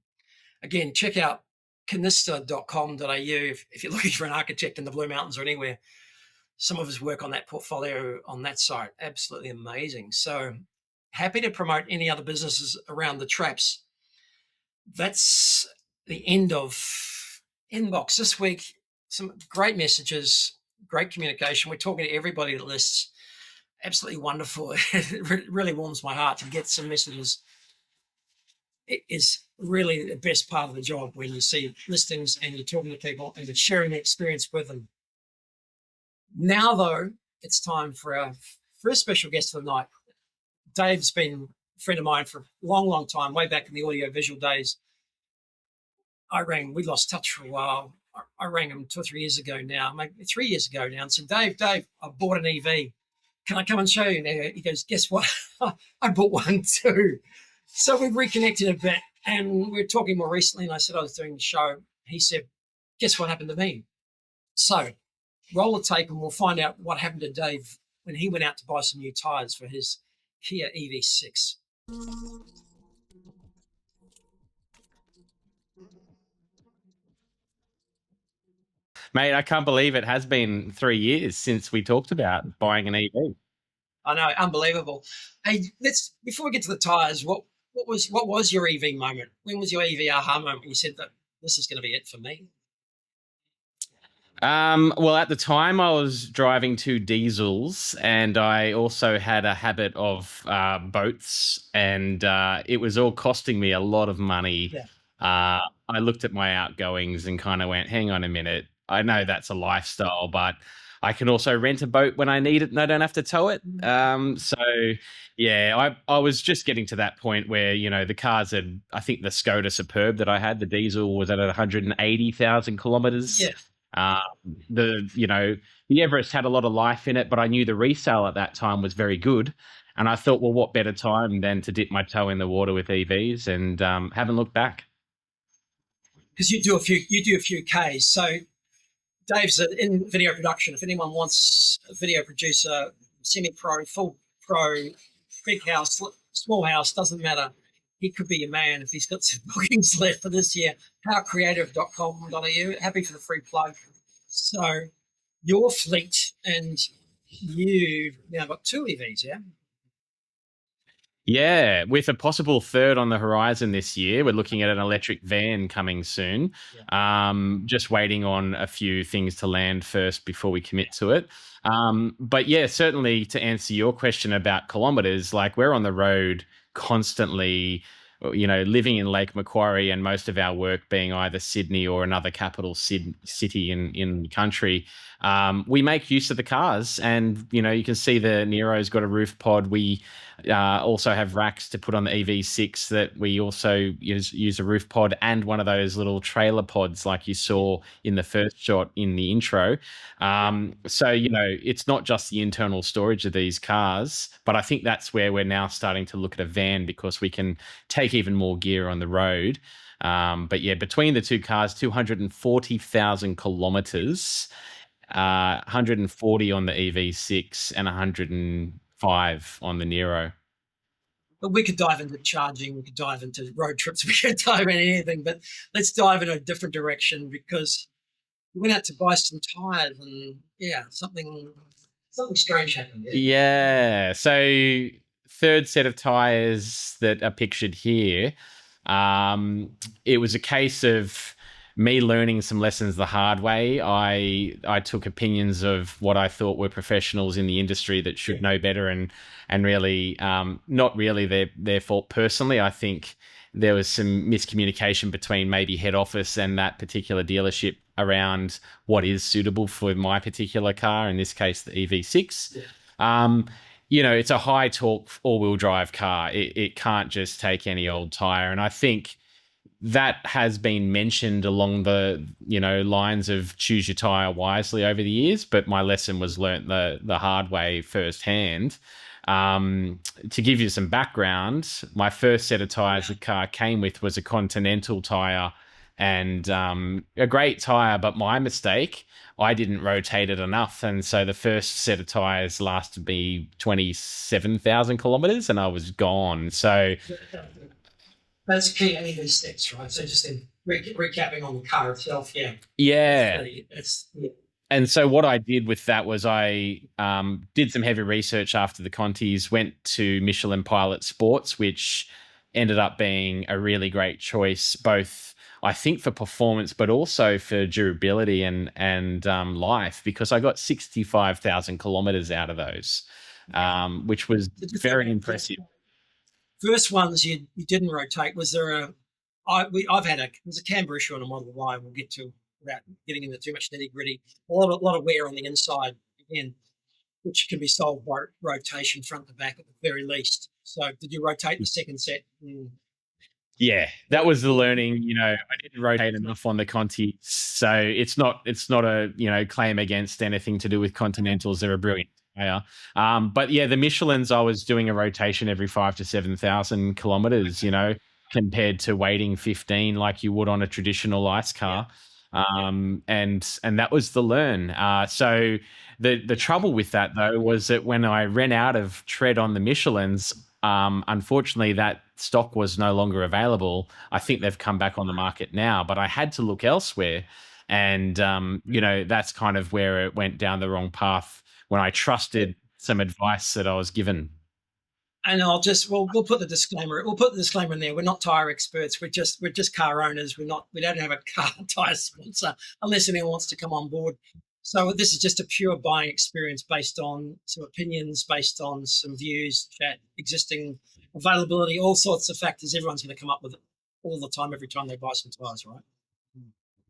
Again, check out canister.com.au if you're looking for an architect in the Blue Mountains or anywhere. Some of his work on that portfolio on that site, absolutely amazing. So happy to promote any other businesses around the traps. That's the end of Inbox this week. Some great messages, great communication. We're talking to everybody that lists, absolutely wonderful. It really warms my heart to get some messages. It is really the best part of the job when you see listings and you're talking to people and you're sharing the experience with them. Now, though, it's time for our first special guest of the night. Dave's been a friend of mine for a long, long time, way back in the audio-visual days. We lost touch for a while. I rang him 2 or 3 years ago now, maybe 3 years ago now, and said, Dave, I bought an EV. Can I come and show you? And he goes, guess what? I bought one too. So we've reconnected a bit, and we were talking more recently, and I said I was doing the show. He said, guess what happened to me? So roll the tape, and we'll find out what happened to Dave when he went out to buy some new tyres for his Kia EV6. Mate, I can't believe it has been 3 years since we talked about buying an EV. I know, unbelievable. Hey, before we get to the tyres, what was your EV moment? When was your EV aha moment when you said that this is going to be it for me? Well, at the time, I was driving 2 diesels, and I also had a habit of boats, and it was all costing me a lot of money. Yeah. I looked at my outgoings and kind of went, hang on a minute. I know that's a lifestyle, but I can also rent a boat when I need it and I don't have to tow it. So, yeah, I was just getting to that point where, the cars had, I think the Skoda Superb that I had, the diesel was at 180,000 kilometers. Yeah. The Everest had a lot of life in it, but I knew the resale at that time was very good. And I thought, well, what better time than to dip my toe in the water with EVs, and haven't looked back. Because you do a few Ks. So Dave's in video production. If anyone wants a video producer, semi-pro, full pro, big house, small house, doesn't matter. He could be your man if he's got some bookings left for this year. Powercreative.com.au. Happy for the free plug. So your fleet, and you've now got 2 EVs, yeah? Yeah, with a possible third on the horizon this year. We're looking at an electric van coming soon. Just waiting on a few things to land first before we commit to it. But yeah, certainly to answer your question about kilometers, like we're on the road constantly, living in Lake Macquarie, and most of our work being either Sydney or another capital city in the country. We make use of the cars, and you can see the Nero's got a roof pod. We also have racks to put on the EV6 that we also use a roof pod and one of those little trailer pods like you saw in the first shot in the intro. So it's not just the internal storage of these cars, but I think that's where we're now starting to look at a van, because we can take even more gear on the road. But yeah, between the 2 cars, 240,000 kilometers, 140 on the EV6 and 105 on the Nero. But we could dive into charging, we could dive into road trips, we could dive into anything, but let's dive in a different direction, because we went out to buy some tyres and something strange happened. Yeah. So third set of tyres that are pictured here. It was a case of me learning some lessons the hard way. I took opinions of what I thought were professionals in the industry that should know better, and really not really their fault personally. I think there was some miscommunication between maybe head office and that particular dealership around what is suitable for my particular car, in this case the EV6. It's a high torque all-wheel drive car. It can't just take any old tire, and I think that has been mentioned along the lines of choose your tire wisely over the years, but my lesson was learnt the hard way firsthand. To give you some background, my first set of tires the car came with was a Continental tire, and a great tire, but my mistake, I didn't rotate it enough, and so the first set of tires lasted me 27,000 kilometers, and I was gone. So that's key EV6, right? So just in recapping on the car itself, yeah. And so what I did with that was I did some heavy research after the Contis, went to Michelin Pilot Sports, which ended up being a really great choice, both I think for performance, but also for durability and life, because I got 65,000 kilometers out of those. which was Did you very think impressive. first ones you didn't rotate? Was there I've had there's a camber issue on a Model Y we'll get to without getting into too much nitty gritty. A lot of wear on the inside again, which can be solved by rotation front to back at the very least. So did you rotate the second set? Yeah, that was the learning. I didn't rotate enough on the Conti, so it's not a claim against anything to do with Continentals. They're a brilliant tire. But yeah, the Michelin's, I was doing a rotation every 5,000 to 7,000 kilometers. Compared to waiting 15 like you would on a traditional ice car. And that was the learn. So the trouble with that though was that when I ran out of tread on the Michelin's, unfortunately that stock was no longer available. I think they've come back on the market now, but I had to look elsewhere. And that's kind of where it went down the wrong path when I trusted some advice that I was given. And we'll put the disclaimer. We'll put the disclaimer in there. We're not tire experts. We're just car owners. We don't have a car tire sponsor unless anyone wants to come on board. So this is just a pure buying experience based on some opinions, based on some views, chat, existing availability, all sorts of factors. Everyone's going to come up with it all the time, every time they buy some tires, right?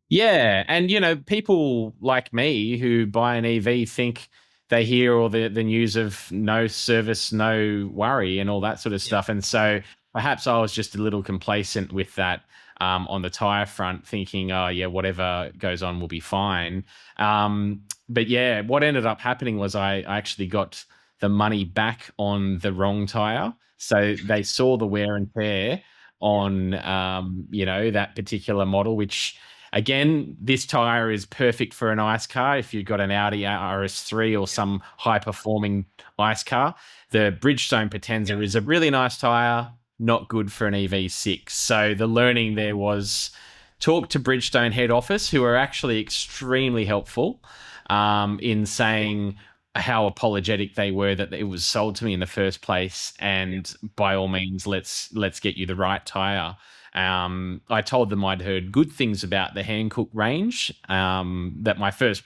Yeah, and people like me who buy an EV think they hear all the news of no service, no worry, and all that sort of stuff. And so perhaps I was just a little complacent with that on the tire front, thinking, oh yeah, whatever goes on will be fine. But yeah, what ended up happening was I actually got the money back on the wrong tire. So they saw the wear and tear on that particular model, which, again, this tire is perfect for an ice car. If you've got an Audi RS3 or some high-performing ice car, the Bridgestone Potenza is a really nice tire, not good for an EV6. So the learning there was talk to Bridgestone head office, who are actually extremely helpful in saying how apologetic they were that it was sold to me in the first place, and by all means, let's get you the right tire. I told them I'd heard good things about the Hankook range, that my first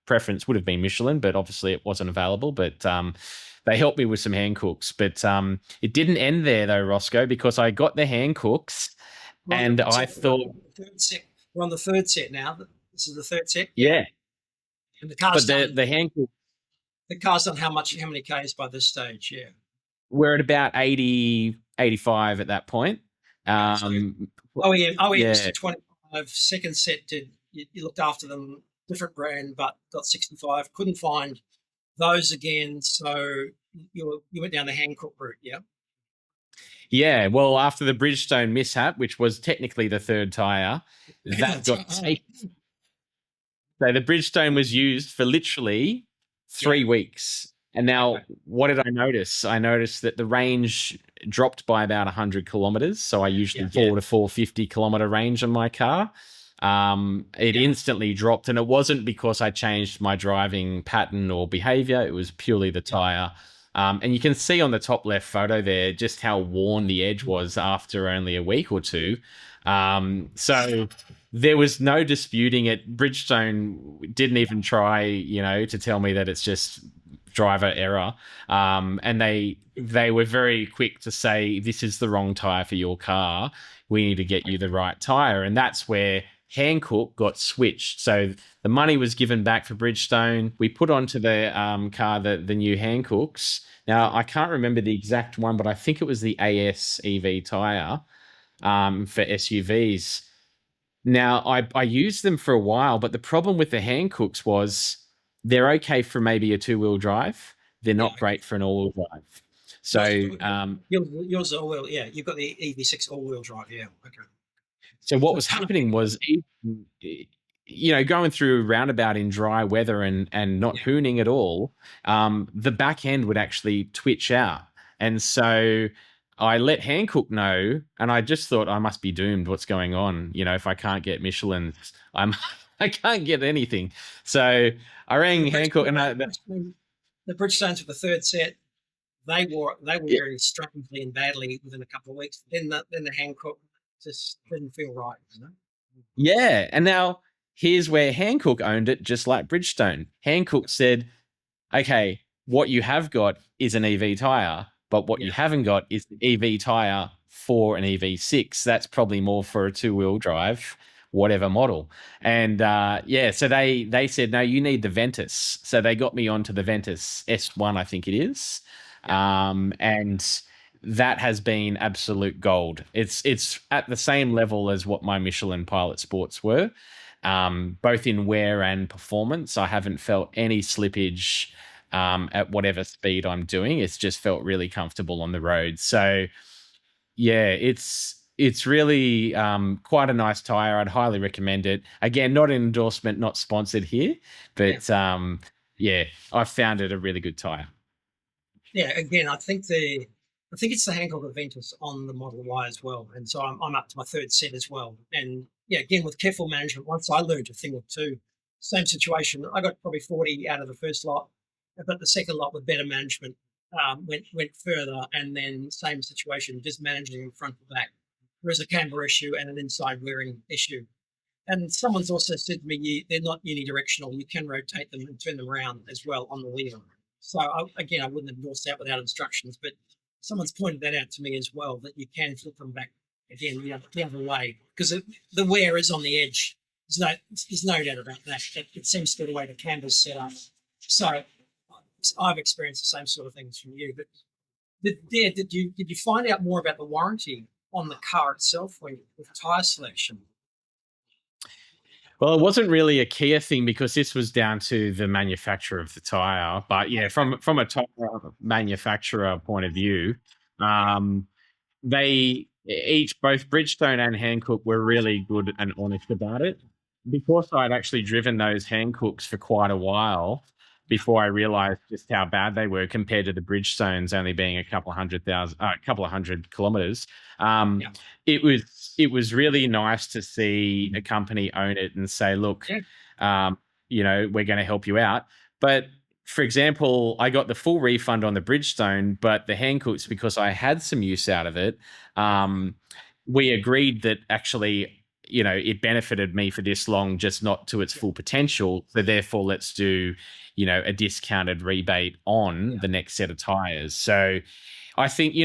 preference would have been Michelin, but obviously it wasn't available. But they helped me with some Hankooks. But it didn't end there, though, Roscoe, because I got the Hankooks, and I thought... We're on the third set now. This is the third set? Yeah. And the car's but the Hankook... The car's done how many Ks by this stage? Yeah. We're at about 80, 85 at that point. OEM was to 25. Second set you looked after them, different brand, but got 65. Couldn't find those again, so you went down the Hankook route, yeah? Yeah, well, after the Bridgestone mishap, which was technically the third tire, that got taken. So the Bridgestone was used for literally 3 weeks. And now, what did I notice? I noticed that the range dropped by about 100 kilometers. So I usually 4 to 450 kilometer range on my car. It instantly dropped, and it wasn't because I changed my driving pattern or behavior. It was purely the tire. And you can see on the top left photo there just how worn the edge was after only a week or two. So there was no disputing it. Bridgestone didn't even try, to tell me that it's just driver error. And they were very quick to say, this is the wrong tire for your car. We need to get you the right tire. And that's where Hankook got switched. So the money was given back for Bridgestone. We put onto the car the new Hankooks. Now, I can't remember the exact one, but I think it was the AS EV Tyre for SUVs. Now, I used them for a while, but the problem with the Hankooks was they're okay for maybe a two-wheel drive. They're not great for an all-wheel drive. So yours are all-wheel, yeah. You've got the EV6 all-wheel drive, yeah. Okay. So what was happening was, going through a roundabout in dry weather and not hooning at all, the back end would actually twitch out. And so I let Hankook know, and I just thought I must be doomed. What's going on? If I can't get Michelin, I can't get anything. So I rang Hankook, and the Bridgestones for the third set, they were wearing strangely and badly within a couple of weeks. Then the Hankook just didn't feel right, Yeah, and now here's where Hankook owned it, just like Bridgestone. Hankook said, okay, what you have got is an EV tire, but what you haven't got is the EV tire for an EV6. That's probably more for a two-wheel drive, whatever model. And so they said, no, you need the Ventus. So they got me onto the Ventus S1, I think it is. And that has been absolute gold. It's at the same level as what my Michelin Pilot Sports were, both in wear and performance. I haven't felt any slippage at whatever speed I'm doing. It's just felt really comfortable on the road. So yeah, it's really quite a nice tire. I'd highly recommend it. Again, not an endorsement, not sponsored here, but I found it a really good tire. Yeah, again, I think it's the Hankook Aventus on the Model Y as well, and so I'm up to my third set as well. And yeah, again, with careful management, once I learned a thing or two, same situation. I got probably 40 out of the first lot, but the second lot with better management went further, and then same situation, just managing in front and back. There is a camber issue and an inside wearing issue. And someone's also said to me, they're not unidirectional. You can rotate them and turn them around as well on the wheel. So I wouldn't endorse that without instructions, but someone's pointed that out to me as well, that you can flip them back again the other way, because the wear is on the edge. There's no doubt about that. It seems to be the way the camber's set up. So I've experienced the same sort of things from you. But did you find out more about the warranty on the car itself with tyre selection? Well, it wasn't really a Kia thing because this was down to the manufacturer of the tire. But yeah, from a tire manufacturer point of view, both Bridgestone and Hankook were really good and honest about it. Because I'd actually driven those Hankooks for quite a while before I realized just how bad they were compared to the Bridgestones only being a couple of hundred kilometers. It was really nice to see a company own it and say, look, we're going to help you out. But for example, I got the full refund on the Bridgestone, but the Hankooks, because I had some use out of it, we agreed that actually, it benefited me for this long, just not to its full potential. So therefore, let's do, a discounted rebate on the next set of tires. So I think,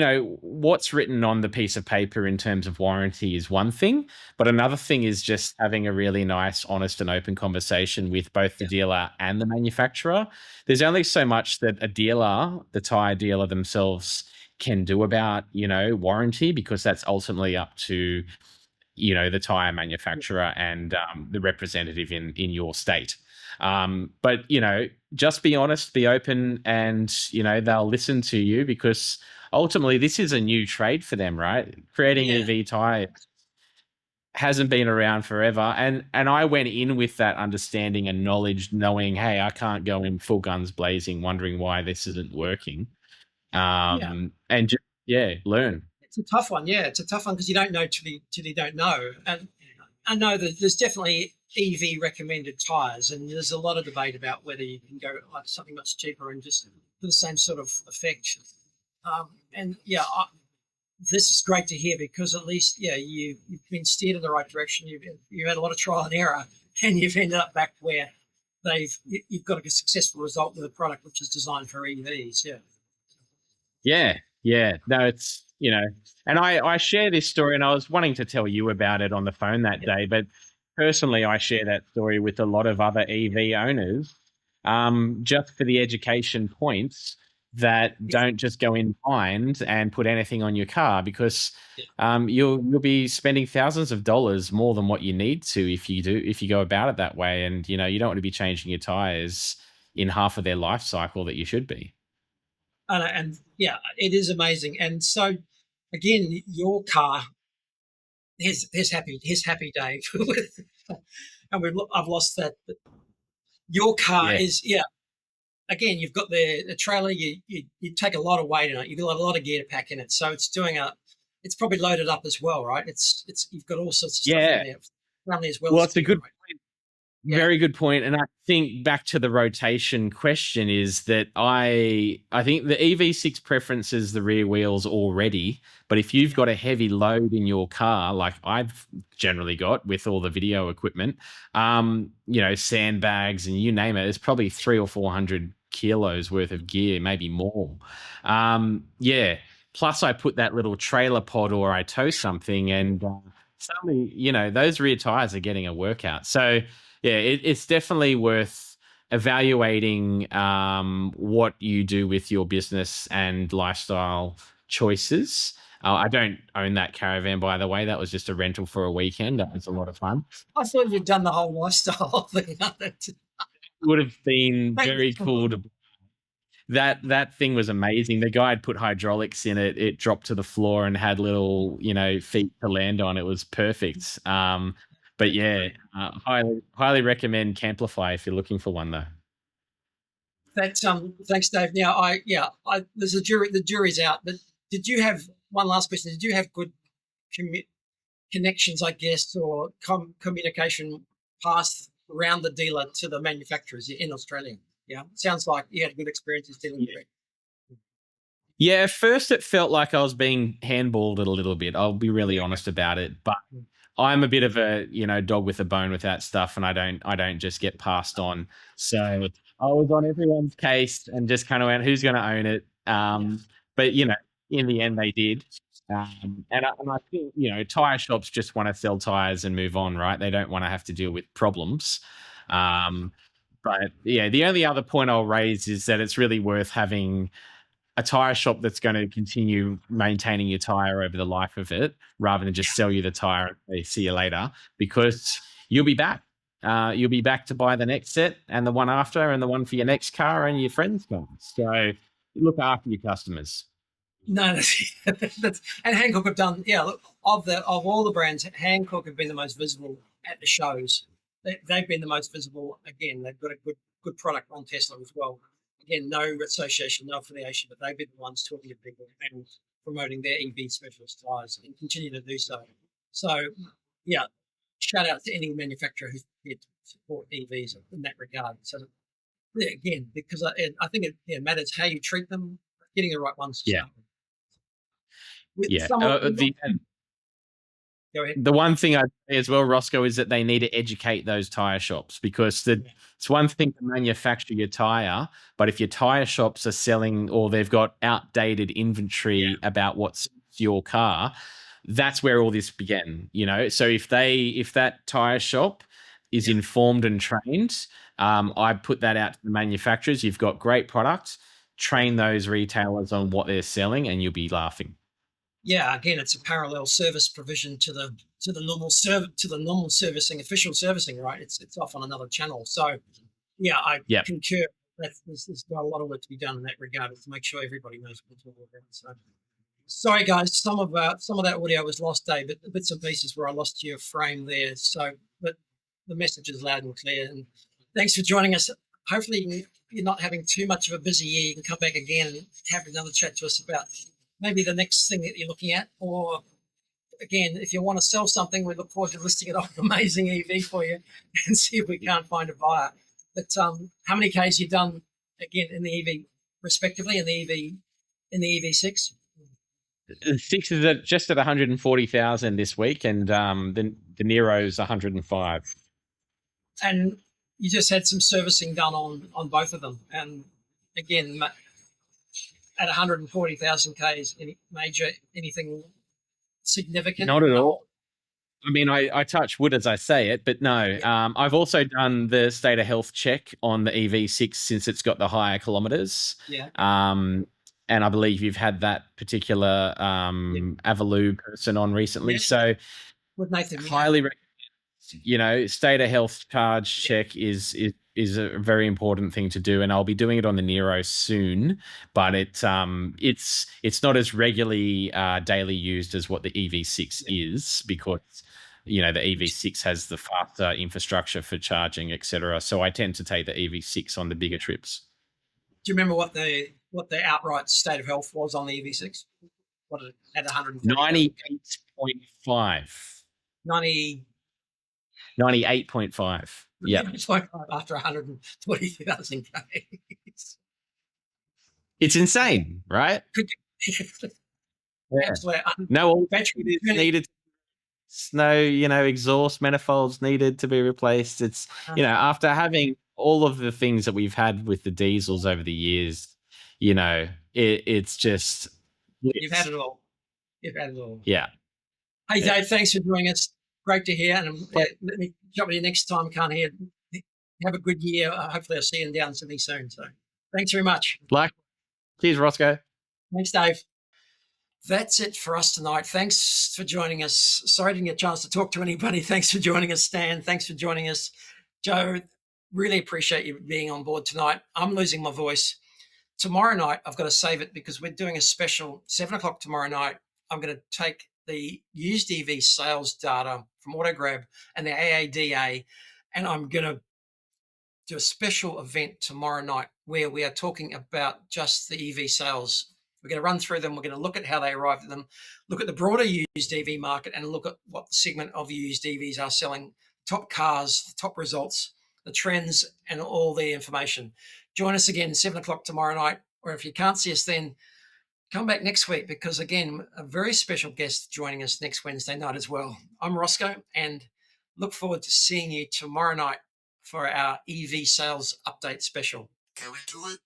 what's written on the piece of paper in terms of warranty is one thing, but another thing is just having a really nice, honest and open conversation with both the dealer and the manufacturer. There's only so much that the tire dealer themselves can do about, warranty, because that's ultimately up to, the tire manufacturer and the representative in your state. But, just be honest, be open, and, they'll listen to you, because ultimately this is a new trade for them, right? Creating EV tires hasn't been around forever. And I went in with that understanding and knowledge, knowing, hey, I can't go in full guns blazing, wondering why this isn't working. And just, learn. It's a tough one. Yeah, it's a tough one because you don't know till you don't know. And I know that there's definitely EV recommended tires, and there's a lot of debate about whether you can go like something much cheaper and just for the same sort of effect. This is great to hear, because at least you've been steered in the right direction. You've had a lot of trial and error, and you've ended up back where you've got a successful result with a product which is designed for EVs. Yeah. No, it's, and I share this story, and I was wanting to tell you about it on the phone that day, but personally, I share that story with a lot of other EV owners, just for the education points that don't just go in blind and put anything on your car, because you'll be spending thousands of dollars more than what you need to if you go about it that way, and you don't want to be changing your tires in half of their life cycle that you should be. And it is amazing. And so again, your car, here's happy Dave, and I've lost that. But your car is again, you've got the trailer. You take a lot of weight in it. You've got a lot of gear to pack in it, so it's it's probably loaded up as well, right? It's you've got all sorts of stuff in there, running as well. Well, it's a good point. Very good point. And I think back to the rotation question is that I think the EV6 preferences the rear wheels already, but if you've got a heavy load in your car, like I've generally got with all the video equipment, sandbags and you name it, it's probably 300 or 400 kilos worth of gear, maybe more. Yeah. Plus, I put that little trailer pod or I tow something, and suddenly, those rear tires are getting a workout. So, yeah, it's definitely worth evaluating what you do with your business and lifestyle choices. I don't own that caravan, by the way. That was just a rental for a weekend. That was a lot of fun. I thought you'd done the whole lifestyle thing. It would have been very cool to. That thing was amazing. The guy had put hydraulics in it. It dropped to the floor and had little, feet to land on. It was perfect. But yeah, highly recommend Camplify if you're looking for one, though. Thanks, Dave. Now, there's a jury. The jury's out. But did you have one last question? Did you have good connections, I guess, or communication passed around the dealer to the manufacturers in Australia? Yeah, sounds like you had good experiences dealing with it. Yeah, at first it felt like I was being handballed a little bit. I'll be really honest about it, but I'm a bit of a dog with a bone with that stuff, and I don't just get passed on. So I was on everyone's case and just kind of went, who's going to own it? But in the end they did. And I think tire shops just want to sell tires and move on, right? They don't want to have to deal with problems. But yeah, the only other point I'll raise is that it's really worth having a tire shop that's going to continue maintaining your tire over the life of it, rather than just sell you the tire and say, see you later, because you'll be back. You'll be back to buy the next set and the one after and the one for your next car and your friend's car. So look after your customers. No, and Hankook have done, look, of all the brands, Hankook have been the most visible at the shows. They've been the most visible. Again, they've got a good product on Tesla as well. Again, no association, no affiliation, but they've been the ones talking to people and promoting their EV specialist tires and continue to do so. So, yeah, shout out to any manufacturer who's here to support EVs in that regard. So, yeah, again, because I think it matters how you treat them, getting the right ones. Yeah. Go ahead. The one thing I'd say as well, Rosco, is that they need to educate those tire shops, because it's one thing to manufacture your tire, but if your tire shops are selling or they've got outdated inventory about what's your car, that's where all this began. So if that tire shop is informed and trained, I put that out to the manufacturers. You've got great products. Train those retailers on what they're selling, and you'll be laughing. Yeah, again, it's a parallel service provision to the normal servicing, official servicing, right? It's off on another channel. So, yeah, I concur. There's got a lot of work to be done in that regard, to make sure everybody knows what it's all about. So, sorry guys, some of that audio was lost, Dave, but the bits and pieces where I lost your frame there. So, but the message is loud and clear. And thanks for joining us. Hopefully, you're not having too much of a busy year. You can come back again and have another chat to us about maybe the next thing that you're looking at, or again, if you want to sell something, we look forward to listing it on an amazing EV for you and see if we can't find a buyer. But how many Ks you done again in the EV, respectively, in the EV6? 6 is just at 140,000 this week, and the Nero's 105. And you just had some servicing done on both of them, and again, at 140,000 Ks, anything significant? Not at all. I mean, I touch wood as I say it, but no. Yeah. I've also done the state of health check on the EV6 since it's got the higher kilometres. Yeah. And I believe you've had that particular Avaloo person on recently. Yeah. So with Nathan, highly recommend, state of health charge check is a very important thing to do, and I'll be doing it on the Nero soon, but it's not as regularly daily used as what the EV6 is, because the EV6 has the faster infrastructure for charging, etc. So I tend to take the EV6 on the bigger trips. Do you remember what the outright state of health was on the EV6? What at 100? 98.5. 98.5. Yeah. After 120,000 Ks. It's insane, right? No battery needed. No, exhaust manifolds needed to be replaced. It's, after having all of the things that we've had with the diesels over the years, it's just You've had it all. You've had it all. Yeah. Hey, Dave, thanks for joining us. Great to hear. And let me jump with you next time. Can't hear. Have a good year. Hopefully, I'll see you in Down Sydney soon. So, thanks very much. Cheers, Rosco. Thanks, Dave. That's it for us tonight. Thanks for joining us. Sorry I didn't get a chance to talk to anybody. Thanks for joining us, Stan. Thanks for joining us, Joe. Really appreciate you being on board tonight. I'm losing my voice. Tomorrow night, I've got to save it because we're doing a special 7:00 tomorrow night. I'm going to take the used EV sales data from AutoGrab and the AADA, and I'm going to do a special event tomorrow night where we are talking about just the EV sales. We're going to run through them. We're going to look at how they arrived at them, look at the broader used EV market, and look at what the segment of used EVs are selling, top cars, the top results, the trends, and all the information. Join us again 7:00 tomorrow night, or if you can't see us then, come back next week because, again, a very special guest joining us next Wednesday night as well. I'm Rosco, and look forward to seeing you tomorrow night for our EV sales update special. Can we do it?